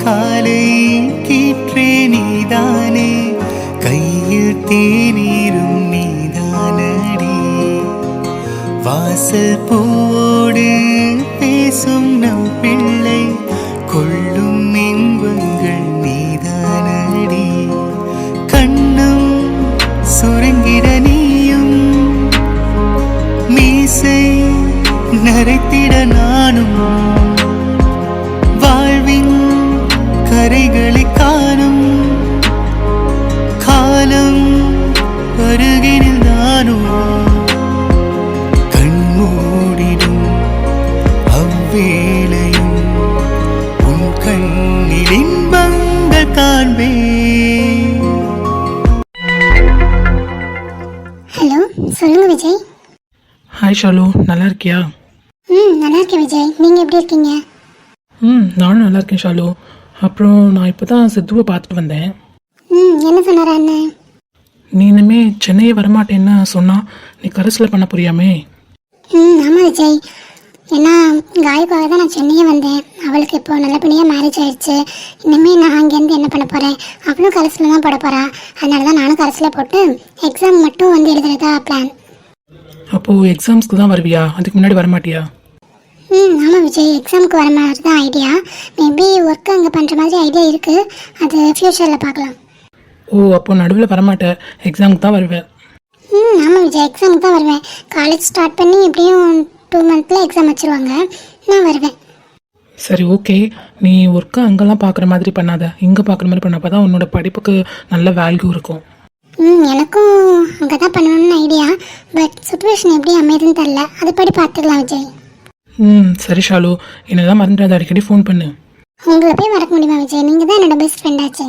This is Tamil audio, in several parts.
காலை கீற்றே நீதானே, கையில் தேநீரும் நீதானடி. வாசல் பூவோடு பேசும் நம் பிள்ளை, கொள்ளும் இன்பங்கள் நீதானடி. கண்ணும் சுருங்கிட நீயும், மீசை நரைத்திட நானும், வாழ்வின் கரைகளை காணும் காலம் அருகினில் நானும். கண்மூடிடும் அவ்வேளையும் உன் கண்ணில் இன்பங்கள் காண்பேன். ஹலோ, சொல்லுங்க விஜய். ஹாய் ஷாலு, நல்லா இருக்கியா? நல்லா இருக்கேன் விஜய், நீங்கள் எப்படி இருக்கீங்க? நானும் நல்லா இருக்கேன் ஷாலு. அப்புறம் நான் இப்போ தான் சித்துவை பார்த்துட்டு வந்தேன். என்ன சொன்னாரா அண்ணன்? நீ இனிமே சென்னையே வரமாட்டேன்னு சொன்னா நீ கரஸில் பண்ண புரியாமே. ஆமாம் விஜய், ஏன்னா காயக்காக தான் நான் சென்னையே வந்தேன். அவளுக்கு இப்போ நல்லபடியாக மேரேஜ் ஆயிடுச்சு. இனிமேல் நான் அங்கேருந்து என்ன பண்ண போகிறேன்? அவளும் கரஸில் தான் போட போகிறா. அதனால தான் நானும் கரஸில் போட்டு எக்ஸாம் மட்டும் வந்து எழுதுறதா பிளான். அப்போது எக்ஸாம்ஸ்க்கு தான் வருவியா? அதுக்கு முன்னாடி வரமாட்டியா? ஆமாம் விஜய், எக்ஸாமுக்கு வர மாதிரி தான் ஐடியா. மேபி ஒர்க்கு அங்கே பண்ணுற மாதிரி ஐடியா இருக்குது. அது ஃப்யூச்சரில் பார்க்கலாம். ஓ, அப்போ நடுவில் வரமாட்டேன், எக்ஸாமுக்கு தான் வருவேன். ஆமாம் விஜய், எக்ஸாமுக்கு தான் வருவேன். காலேஜ் ஸ்டார்ட் பண்ணி எப்படியும் 2 மந்த்தில் எக்ஸாம் வச்சுருவாங்க. நான் வருவேன். சரி, ஓகே. நீ ஒர்க்கு அங்கெல்லாம் பார்க்குற மாதிரி பண்ணாத, இங்கே பார்க்குற மாதிரி பண்ணப்போ தான் உன்னோட படிப்புக்கு நல்ல வேல்யூ இருக்கும். எனக்கும் அங்கே தான் பண்ணணும்னு ஐடியா. பட் சுச்சுவேஷன் எப்படி அமையுதுன்னு தெரில. அதுபடி பார்த்துக்கலாம் விஜய். சரி ஷாலு, என்னதான் மறந்துடாத, அடிக்கடி ஃபோன் பண்ணு. உங்களை போய் மறக்க முடியுமா விஜய்? நீங்கள் தான் என்னோட பெஸ்ட் ஃப்ரெண்ட் ஆச்சு.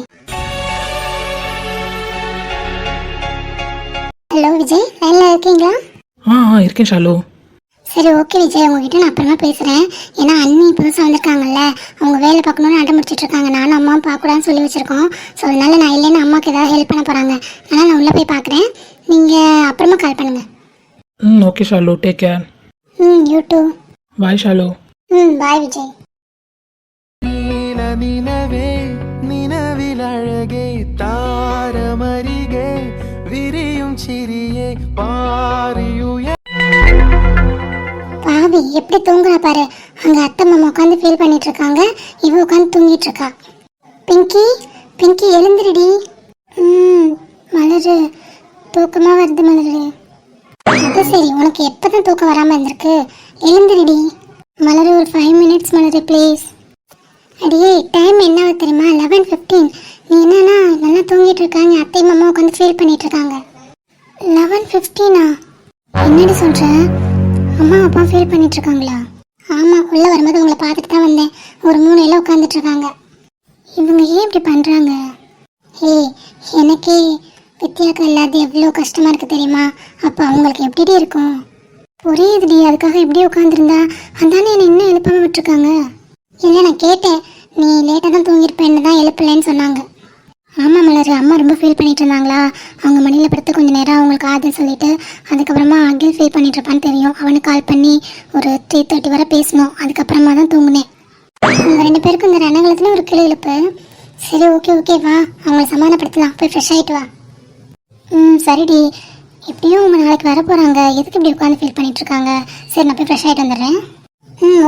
ஹலோ விஜய், லைனில் இருக்கீங்களா? இருக்கேன் ஷாலு. சரி, ஓகே விஜய், உங்ககிட்ட நான் அப்புறமா பேசுகிறேன். ஏன்னா அண்ணி புதுசாக வந்திருக்காங்கல்ல, அவங்க வேலை பார்க்கணுன்னு அடம் முடிச்சுட்டு இருக்காங்க. நானும் அம்மாவும் பார்க்கக்கூடாதுன்னு சொல்லி வச்சுருக்கோம். ஸோ அதனால நான் இல்லைன்னு அம்மாவுக்கு ஏதாவது ஹெல்ப் பண்ண போகிறாங்க. அதனால் நான் உள்ளே போய் பார்க்குறேன். நீங்கள் அப்புறமா கால் பண்ணுங்கள். Okay Shalu, take care. You too. Bye Shalu. Bye Vijay. நிலவே நிலவில் அழகே, தாரமரிகே விரியும் சிறியே பாரியுய. பாவி எப்படி தூங்குறா பாரு. அங்க அத்தை மாமா உட்காந்து ஃபீல் பண்ணிட்டு இருக்காங்க, இவ உட்காந்து தூங்கிட்டு இருக்கா. பிங்கி, பிங்கி எழுந்துருடி. மலரு, தூக்கமா வருது மலரு. அது சரி, உனக்கு எப்பதான் தூக்கம் வராம இருந்திருக்கு? எழுந்துருடி மலரு, ஒரு 5 மினிட்ஸ் மலரு ப்ளீஸ். அடியே, டைம் என்ன தெரியுமா? 11:15. நீ என்னன்னா நல்லா தூங்கிட்டு இருக்காங்க, அத்தை மாமா உட்காந்து ஃபீல் பண்ணிட்டு இருக்காங்க. 11:15? என்னடி சொல்ற? அம்மா அப்பா ஃபீல் பண்ணிட்டு இருக்காங்களா? ஆமாம், உள்ளே வரும்போது உங்களை பார்த்துட்டு தான் வந்தேன். ஒரு மூலையில் உட்காந்துட்டு இருக்காங்க. இவங்க ஏன் இப்படி பண்ணுறாங்க? எனக்கே வித்தியாக்கம் இல்லாத எவ்வளோ கஷ்டமாக இருக்குது தெரியுமா? அப்போ அவங்களுக்கு எப்படி இருக்கும்? புரியுதுடி, அதுக்காக எப்படி உட்காந்துருந்தா அந்தானே என்னை இன்னும் எழுப்பாமல் விட்டுருக்காங்க. இல்லை, நான் கேட்டேன், நீ லேட்டாக தான் தூங்கியிருப்பேன்னு தான் எழுப்பலைன்னு சொன்னாங்க. ஆமாம் மலர், அம்மா ரொம்ப ஃபீல் பண்ணிட்டு இருந்தாங்களா? அவங்க மடியில் படுத்து கொஞ்சம் நேரம் அவங்களுக்கு ஆறுதல் சொல்லிட்டு அதுக்கப்புறமா அகில் ஃபீல் பண்ணிட்டு இருப்பான்னு தெரியும். அவனுக்கு கால் பண்ணி ஒரு 3:30 வரை பேசணும். அதுக்கப்புறமா தான் தூங்குனேன். அவங்க 2 பேருக்கும் இந்த ரணகலத்தில் ஒரு கிளி இழுப்பு. சரி, ஓகே வா, அவங்கள சமாதானப்படுத்தலாம். போய் ஃப்ரெஷ் ஆகிட்டு வா. சரிடி, எப்படியும் அவங்க நாளைக்கு வர போகிறாங்க, எதுக்கு இப்படி உட்காந்து ஃபீல் பண்ணிட்டு இருக்காங்க? சரி, நான் போய் ஃப்ரெஷ் ஆகிட்டு வந்துடுறேன்.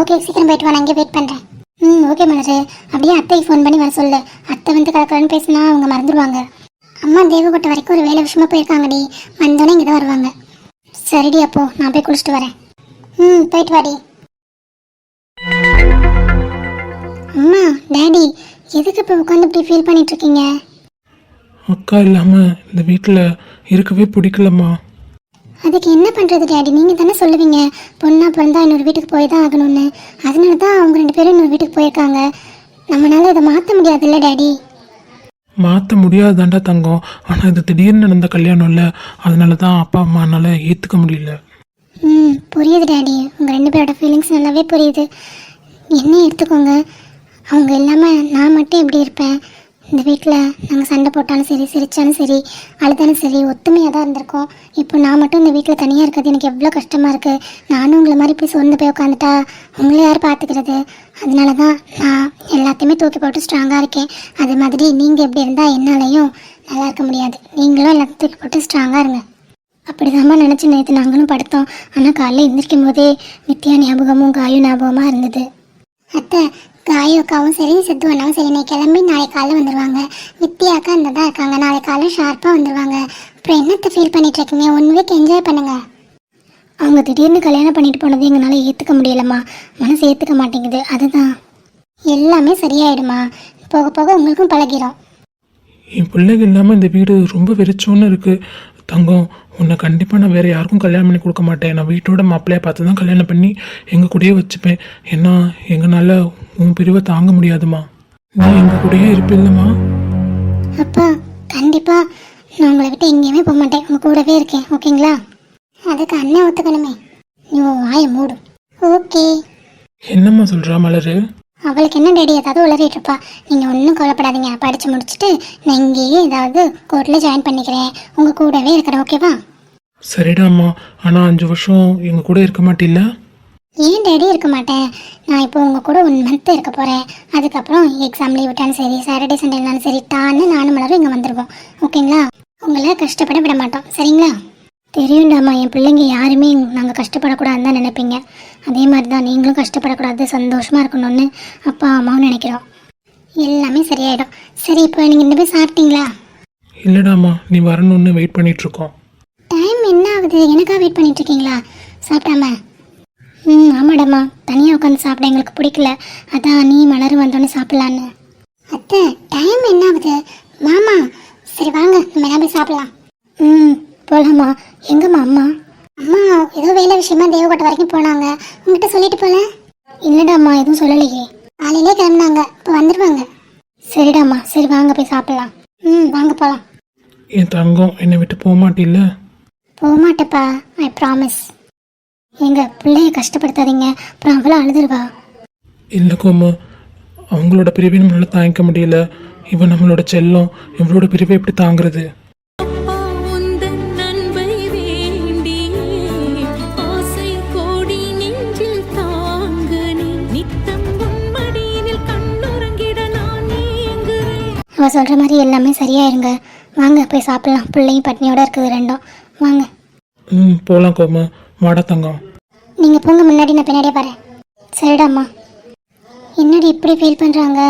ஓகே, சீக்கிரம் போயிட்டு வா, நான் இங்கே வெயிட் பண்ணுறேன். ஓகே மலரு, அப்படியே அத்தைக்கு ஃபோன் பண்ணி வர சொல்லு. அத்தை வந்து கலக்கலன்னு பேசினா அவங்க மறந்துடுவாங்க. அம்மா தேவக்கோட்டை வரைக்கும் ஒரு வேலை விஷயமா போயிருக்காங்கடி, வந்தோடனே இங்கே தான் வருவாங்க. சரிடி, அப்போ நான் போய் குளிச்சுட்டு வரேன். போயிட்டு வாடி. அம்மா, டேடி, எதுக்கு இப்போ உட்காந்து இப்படி ஃபீல் பண்ணிட்டு இருக்கீங்க? அக்கா இல்லாமல் இந்த வீட்டில் இருக்கவே பிடிக்கலம்மா. அதுக்கு என்ன பண்ணுறது டேடி? நீங்கள் தானே சொல்லுவீங்க, பொண்ணா பிறந்தா இன்னொரு வீட்டுக்கு போய் தான் ஆகணும்னு. அதனால தான் அவங்க 2 பேரும் இன்னொரு வீட்டுக்கு போயிருக்காங்க. நம்மளால இதை மாற்ற முடியாதுல்ல டேடி? மாற்ற முடியாதாண்டா தங்கம், ஆனால் இது திடீர்னு நடந்த கல்யாணம் இல்லை, அதனால தான் அப்பா அம்மானால ஏற்றுக்க முடியல. புரியுது டேடி, உங்கள் 2 பேரோட ஃபீலிங்ஸ் நல்லாவே புரியுது. என்ன எடுத்துக்கோங்க, அவங்க இல்லாமல் நான் மட்டும் எப்படி இருப்பேன்? இந்த வீட்டில் நாங்கள் சண்டை போட்டாலும் சரி, சிரித்தாலும் சரி, அழுதாலும் சரி, ஒத்துமையாக தான் இருந்திருக்கோம். இப்போ நான் மட்டும் இந்த வீட்டில் தனியாக இருக்கிறது எனக்கு எவ்வளோ கஷ்டமாக இருக்குது. நானும் உங்களை மாதிரி போய் சொந்த போய் உட்காந்துட்டா உங்களை யார் பார்த்துக்கிறது? அதனால தான் நான் எல்லாத்தையுமே தூக்கி போட்டு ஸ்ட்ராங்காக இருக்கேன். அது மாதிரி நீங்கள் எப்படி இருந்தால் என்னாலையும் நல்லா இருக்க முடியாது. நீங்களும் எல்லாத்தையும் தூக்கி போட்டு ஸ்ட்ராங்காக இருங்க. அப்படிதாம்மா நினச்சி நேற்று நாங்களும் படுத்தோம். ஆனால் காலையில் எந்திரிக்கும் போதே நித்யா ஞாபகமும் காயும் ஞாபகமாக இருந்தது. அத்தை, காயும் அக்காவும் சரி, சித்து அண்ணாவும் சரி, இன்னைக்கு கிளம்பி நாளைக்கு காலையில் வந்துடுவாங்க. வித்யா அக்கா இந்த தான் இருக்காங்க, நாளைக்கு காலையில் ஷார்ப்பாக வந்துடுவாங்க. அப்புறம் என்னத்தை ஃபீல் பண்ணிட்டு இருக்கீங்க? 1 வீக் என்ஜாய் பண்ணுங்க. அவங்க திடீர்னு கல்யாணம் பண்ணிட்டு போனது எங்களால் ஏற்றுக்க முடியலம்மா. மனசு ஏற்றுக்க மாட்டேங்குது. அதுதான். எல்லாமே சரியாயிடுமா, போக போக உங்களுக்கும் பழகிடும். என் பிள்ளைங்க இல்லாமல் இந்த வீடு ரொம்ப வெறிச்சோன்னு இருக்குது. தங்கம், உன்னை கண்டிப்பாக நான் வேறு யாருக்கும் கல்யாணம் பண்ணி கொடுக்க மாட்டேன். நான் வீட்டோட மாப்பிள்ளையை பார்த்து தான் கல்யாணம் பண்ணி எங்கள் கூடயே வச்சுப்பேன். ஏன்னா எங்களால் உன் பிரிவை தாங்க முடியாதுமா. நீ எங்கள் கூடயே இருப்பில்லம்மா. அப்பா, கண்டிப்பாக நான் உங்களை விட்டு எங்கேயுமே போக மாட்டேன். உங்கள் கூடவே இருக்கேன். ஓகேங்களா? அதுக்கு அண்ணன் ஒத்துக்கணுமே. நீ வாயை மூடு. ஓகே. என்னம்மா சொல்கிறா மலரு? அவளுக்கு என்ன டேடி ஏதாவது உளறிட்டு இருப்பா. நீங்கள் ஒன்றும் கவலைப்படாதீங்க. படித்து முடிச்சுட்டு நான் இங்கேயே ஏதாவது கோர்ட்டில் ஜாயின் பண்ணிக்கிறேன். உங்கள் கூடவே இருக்கிறேன். ஓகேவா? சரிடாம்மா. ஆனால் 5 வருஷம் எங்கள் கூட இருக்க மாட்டில்ல? ஏன் டேடி இருக்க மாட்டேன். நான் இப்போ உங்கள் கூட 1 மந்த் இருக்க போகிறேன். அதுக்கப்புறம் எக்ஸாம் லீவ் விட்டாலும் சரி, சாட்டர்டே சண்டேனாலும் சரி, நானும் மலரும் இங்கே வந்துடுவோம். ஓகேங்களா? உங்களை கஷ்டப்பட விட மாட்டோம். சரிங்களா? தெரியும்டாம்மா, என் பிள்ளைங்க யாருமே நாங்கள் கஷ்டப்படக்கூடாதுன்னு தான் நினைப்பீங்க. அதே மாதிரி தான் நீங்களும் கஷ்டப்படக்கூடாது, சந்தோஷமாக இருக்கணும்னு அப்பா அம்மாவும் நினைக்கிறோம். எல்லாமே சரியாயிடும். சரி, இப்போ நீங்கள் 2 பேர் சாப்பிட்டீங்களா? இல்லைடாம்மா, நீ வரணும்னு வெயிட் பண்ணிகிட்ருக்கோம். டைம் என்ன ஆகுது? எனக்காக வெயிட் பண்ணிட்டுருக்கீங்களா சாப்பிட்டாம? ஆமாடாம்மா, தனியாக உட்காந்து சாப்பிட எங்களுக்கு பிடிக்கல. அதான் நீ மலர் வந்தோடனே சாப்பிட்லான்னு. அத்தை, டைம் என்ன ஆகுது? மாமா, சரி வாங்க, நம்ம என்ன போய் சாப்பிட்லாம். போகலாமா? எங்கம்மா அம்மா? அம்மா ஏதோ வேலை விஷயமா தேவக்கோட்டை வரைக்கும் போனாங்க. உங்ககிட்ட சொல்லிட்டு போல? இல்லைடாம்மா, எதுவும் சொல்லலையே. காலையிலே கிளம்புனாங்க, இப்போ வந்துடுவாங்க. சரிடாம்மா, சரி வாங்க போய் சாப்பிட்லாம். வாங்க போகலாம். என் தங்கம், என்னை விட்டு போக மாட்டில்ல? போக மாட்டேப்பா, ஐ ப்ராமிஸ். எங்கள் பிள்ளைய கஷ்டப்படுத்தாதீங்க, அப்புறம் அவளை அழுதுருவா. இல்லை கோமு, அவங்களோட பிரிவை நம்மளால் தாங்கிக்க முடியல. இவன் நம்மளோட செல்லம், இவளோட பிரிவை எப்படி தாங்குறது? அவ சொல்கிற மாதிரி எல்லாமே சரியாயிருங்க. வாங்க போய் சாப்பிட்லாம். பிள்ளையும் பட்னியோட இருக்குது ரெண்டும். வாங்க. போகலாம் கோமு. வாடா தங்கம். நீங்கள் போங்க முன்னாடி, நான் பின்னாடியே வரேன். சரிடாம்மா. என்னடி இப்படி ஃபீல் பண்ணுறாங்க?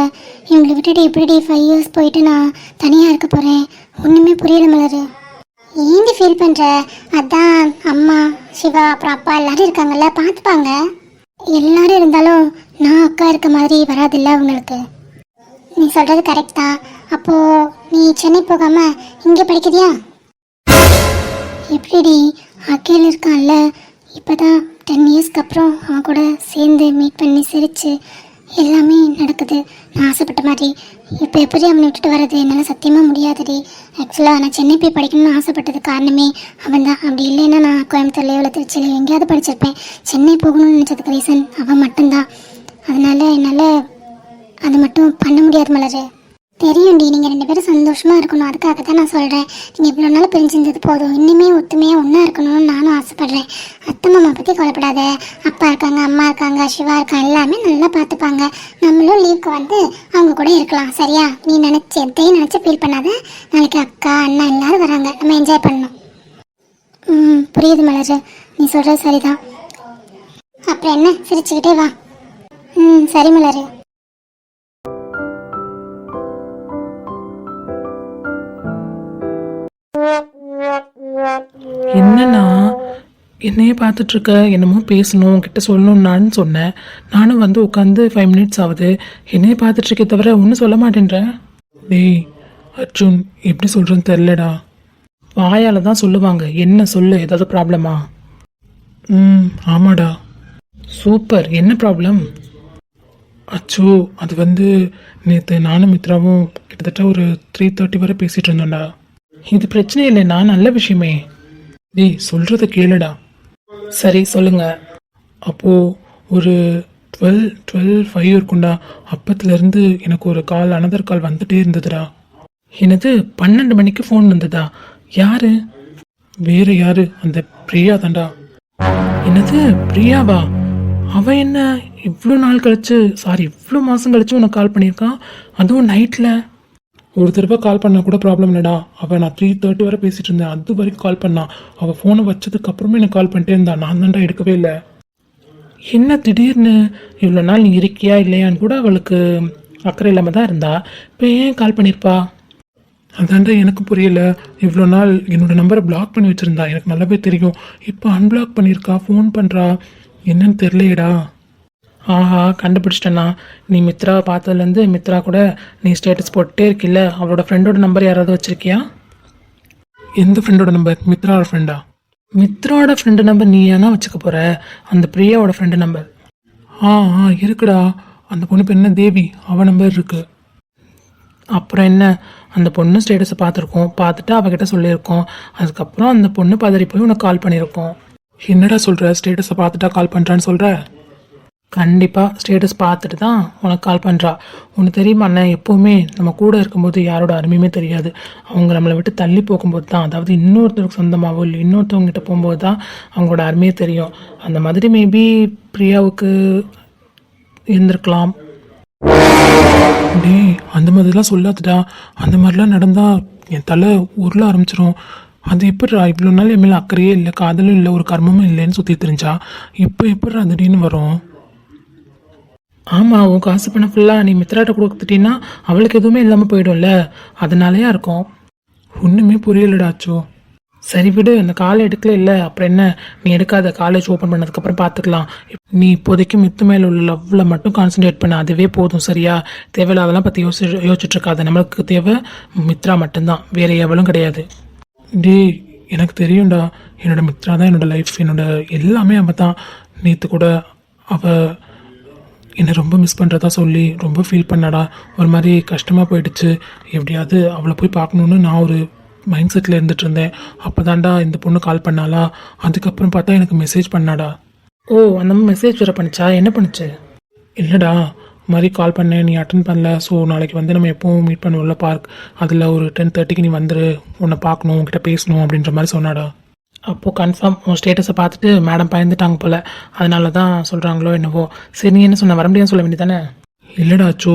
இவங்களை விட்டுட்டு இப்படி 5 இயர்ஸ் போயிட்டு நான் தனியாக இருக்க போகிறேன். ஒன்றுமே புரியல மலரு. ஏண்டி ஃபீல் பண்ணுற? அதான் அம்மா, சிவா, அப்புறம் அப்பா எல்லாரும் இருக்காங்கல்ல, பார்த்துப்பாங்க. எல்லாரும் இருந்தாலும் நான் அக்கா இருக்க மாதிரி வராதில்ல உங்களுக்கு. நீ சொல்கிறது கரெக்ட் தான். அப்போது நீ சென்னை போகாமல் இங்கே படிக்கிறியா? எப்படிடி? அக்கேல் இருக்கான்ல, இப்போ தான் 10 இயர்ஸ்க்கு அப்புறம் அவன் கூட சேர்ந்து மீட் பண்ணி சிரித்து எல்லாமே நடக்குது நான் ஆசைப்பட்ட மாதிரி. இப்போ எப்படி அவனை விட்டுட்டு வர்றது? என்னால் சத்தியமாக முடியாதுடி. ஆக்சுவலாக நான் சென்னை போய் படிக்கணும்னு ஆசைப்பட்டது காரணமே அவன் தான். அப்படி இல்லைன்னா நான் கோயம்புத்தூர்லையோ இல்லை திருச்சியிலையோ எங்கேயாவது படிச்சிருப்பேன். சென்னை போகணும்னு நினச்சதுக்கு ரீசன் அவன் மட்டும்தான். அதனால் என்னால் அது மட்டும் பண்ண முடியாது மலரு. தெரியும்டி, நீங்கள் 2 பேரும் சந்தோஷமாக இருக்கணும். அதுக்காக தான் நான் சொல்கிறேன். நீங்கள் இவ்வளோ நாள் பிரிஞ்சிருந்தது போதும். இன்னுமே ஒத்துமையாக ஒன்றா இருக்கணும்னு நானும் ஆசைப்பட்றேன். அத்தை மாமா பற்றி கவலைப்படாத. அப்பா இருக்காங்க, அம்மா இருக்காங்க, சிவா இருக்காங்க, எல்லாமே நல்லா பார்த்துப்பாங்க. நம்மளும் லீவுக்கு வந்து அவங்க கூட இருக்கலாம். சரியா? நீ நினச்சி எதையும் நினச்சி ஃபீல் பண்ணாத. நாளைக்கு அக்கா அண்ணா எல்லோரும் வராங்க, நம்ம என்ஜாய் பண்ணணும். புரியுது மலரு, நீ சொல்கிறது சரிதான். அப்புறம் என்ன, சிரிச்சுக்கிட்டே வா. சரி மலரு. என்னன்னா என்னையே பார்த்துட்ருக்க, என்னமோ பேசணும் உங்ககிட்ட சொல்லணும்னான்னு சொன்னேன். நானும் வந்து உட்காந்து 5 மினிட்ஸ் ஆகுது. என்னையே பார்த்துட்ருக்கே தவிர ஒன்றும் சொல்ல மாட்டேன்றேன். டேய் அர்ஜுன், எப்படி சொல்கிறேன்னு தெரிலடா. வாயால் தான் சொல்லுவாங்க. என்ன சொல்லு, ஏதாவது ப்ராப்ளமா? ஆமாடா. சூப்பர், என்ன ப்ராப்ளம்? அச்சோ, அது வந்து நேற்று நானும் மித்ராவும் கிட்டத்தட்ட ஒரு 3:30 வரை பேசிகிட்டு இருந்தோம்டா. இது பிரச்சனை இல்லைண்ணா, நல்ல விஷயமே. டேய் சொல்கிறத கேளுடா. சரி சொல்லுங்க. அப்போது ஒரு 12 இருக்கும்டா. அப்பத்துலேருந்து எனக்கு ஒரு கால் அனதர் கால் வந்துட்டே இருந்ததுடா. என்னது 12 மணிக்கு ஃபோன் வந்ததா? யாரு? வேற யாரு, அந்த பிரியா தான்டா. என்னது பிரியாவா? அவ என்ன இவ்வளோ நாள் கழிச்சு, சாரி இவ்வளோ மாதம் கழிச்சு உனக்கு கால் பண்ணியிருக்கான், அதுவும் நைட்டில்? ஒரு தடவை கால் பண்ணால் கூட ப்ராப்ளம் இல்லைடா. அவள் நான் 3:30 வரை பேசிகிட்டு இருந்தேன், அது வரைக்கும் கால் பண்ணான். அவள் ஃபோனை வச்சதுக்கு அப்புறமே எனக்கு கால் பண்ணிட்டே இருந்தா. நான் தான்டா எடுக்கவே இல்லை. என்ன திடீர்னு இவ்வளோ நாள் நீ இருக்கியா இல்லையான்னு கூட அவளுக்கு அக்கறை இல்லாமல் தான் இருந்தா. இப்போ ஏன் கால் பண்ணியிருப்பா? அதான்டா எனக்கு புரியல. இவ்வளோ நாள் என்னோட நம்பரை பிளாக் பண்ணி வச்சுருந்தா, எனக்கு நல்லாவே தெரியும். இப்போ அன்பிளாக் பண்ணியிருக்கா, ஃபோன் பண்ணுறா, என்னன்னு தெரியலையேடா. ஆஹா, கண்டுபிடிச்சிட்டேண்ணா. நீ மித்ராவை பார்த்ததுலேருந்து மித்ரா கூட நீ ஸ்டேட்டஸ் போட்டுட்டே இருக்கில்ல, அவளோட ஃப்ரெண்டோட நம்பர் யாராவது வச்சுருக்கியா? எந்த ஃப்ரெண்டோட நம்பர்? மித்ராவோட ஃப்ரெண்டா? மித்ராவோட ஃப்ரெண்டு நம்பர் நீ ஏன்னா வச்சுக்க போகிற? அந்த பிரியாவோட ஃப்ரெண்டு நம்பர் இருக்குடா. அந்த பொண்ணு பேர் என்ன, தேவி, அவள் நம்பர் இருக்குது. அப்புறம் என்ன, அந்த பொண்ணு ஸ்டேட்டஸை பார்த்துருக்கோம், பார்த்துட்டு அவகிட்ட சொல்லியிருக்கோம். அதுக்கப்புறம் அந்த பொண்ணு பதறி போய் உனக்கு கால் பண்ணியிருக்கோம். என்னடா சொல்கிற? ஸ்டேட்டஸை பார்த்துட்டா கால் பண்ணுறான்னு சொல்கிற? கண்டிப்பாக ஸ்டேட்டஸ் பார்த்துட்டு தான் உனக்கு கால் பண்ணுறா. உனக்கு தெரியுமா அண்ணன், எப்போவுமே நம்ம கூட இருக்கும்போது யாரோட அருமையுமே தெரியாது. அவங்க நம்மளை விட்டு தள்ளி போகும்போது தான், அதாவது இன்னொருத்தருக்கு சொந்தமாகவோ இல்லை இன்னொருத்தவங்ககிட்ட போகும்போது தான் அவங்களோட அருமையே தெரியும். அந்த மாதிரி மேபி பிரியாவுக்கு இருந்திருக்கலாம். டேய், அந்த மாதிரிலாம் சொல்லாதுடா. அந்த மாதிரிலாம் நடந்தால் என் தலை உருள ஆரம்பிச்சிடும். அது எப்படிடா இவ்வளோ நாள் என் மேலே அக்கறையே இல்லை, காதலும் இல்லை, ஒரு கர்மமும் இல்லைன்னு சுற்றி தெரிஞ்சா இப்போ எப்படிடா திடீர்னு வரும்? ஆமாம், உன் காசு பண்ண ஃபுல்லாக நீ மித்ராட்ட கொடுத்துட்டீங்கன்னா அவளுக்கு எதுவுமே இல்லாமல் போயிடும்ல, அதனாலயா இருக்கும். ஒன்றுமே புரியலடாச்சோ. சரி விடு, அந்த காலை எடுக்கல இல்லை, அப்புறம் என்ன, நீ எடுக்காத. காலேஜ் ஓப்பன் பண்ணதுக்கப்புறம் பார்த்துக்கலாம். நீ இப்போதைக்கு மித்து மேலே உள்ள லவ்வில் மட்டும் கான்சன்ட்ரேட் பண்ண, அதுவே போதும் சரியா? தேவையில்லாதெல்லாம் பற்றி யோசிச்சுட்டு இருக்காது. நம்மளுக்கு தேவை மித்ரா மட்டும்தான், வேற எவளும் கிடையாது. டேய், எனக்கு தெரியும்டா, என்னோட மித்ரா தான் என்னோட லைஃப், என்னோட எல்லாமே. அவள் தான். நேற்று கூட அவள் என்னை ரொம்ப மிஸ் பண்ணுறதா சொல்லி ரொம்ப ஃபீல் பண்ணாடா. ஒரு மாதிரி கஷ்டமாக போயிடுச்சு. எப்படியாவது அவளை போய் பார்க்கணுன்னு நான் ஒரு மைண்ட் செட்டில் இருந்துட்டு இருந்தேன். அப்போ தான்டா இந்த பொண்ணு கால் பண்ணாளா. அதுக்கப்புறம் பார்த்தா எனக்கு மெசேஜ் பண்ணாடா. ஓ, அந்த மெசேஜ் வேறு பண்ணிச்சா? என்ன பண்ணுச்சு? இல்லைடா, மாதிரி கால் பண்ணேன், நீ அட்டன் பண்ணல. ஸோ நாளைக்கு வந்து நம்ம எப்போவும் மீட் பண்ணுவோம்ல பார்க், அதில் ஒரு 10:30க்கு நீ வந்துரு, உன்னை பார்க்கணும், உன்கிட்ட பேசணும் அப்படின்ற மாதிரி சொன்னாடா. அப்போது கன்ஃபார்ம் உன் ஸ்டேட்டஸை பார்த்துட்டு மேடம் பயந்துட்டாங்க போல், அதனால தான் சொல்கிறாங்களோ என்னவோ. சரி, நீ என்ன சொன்ன, வர முடியாதுன்னு சொல்ல வேண்டியதானே? இல்லைடா அச்சோ,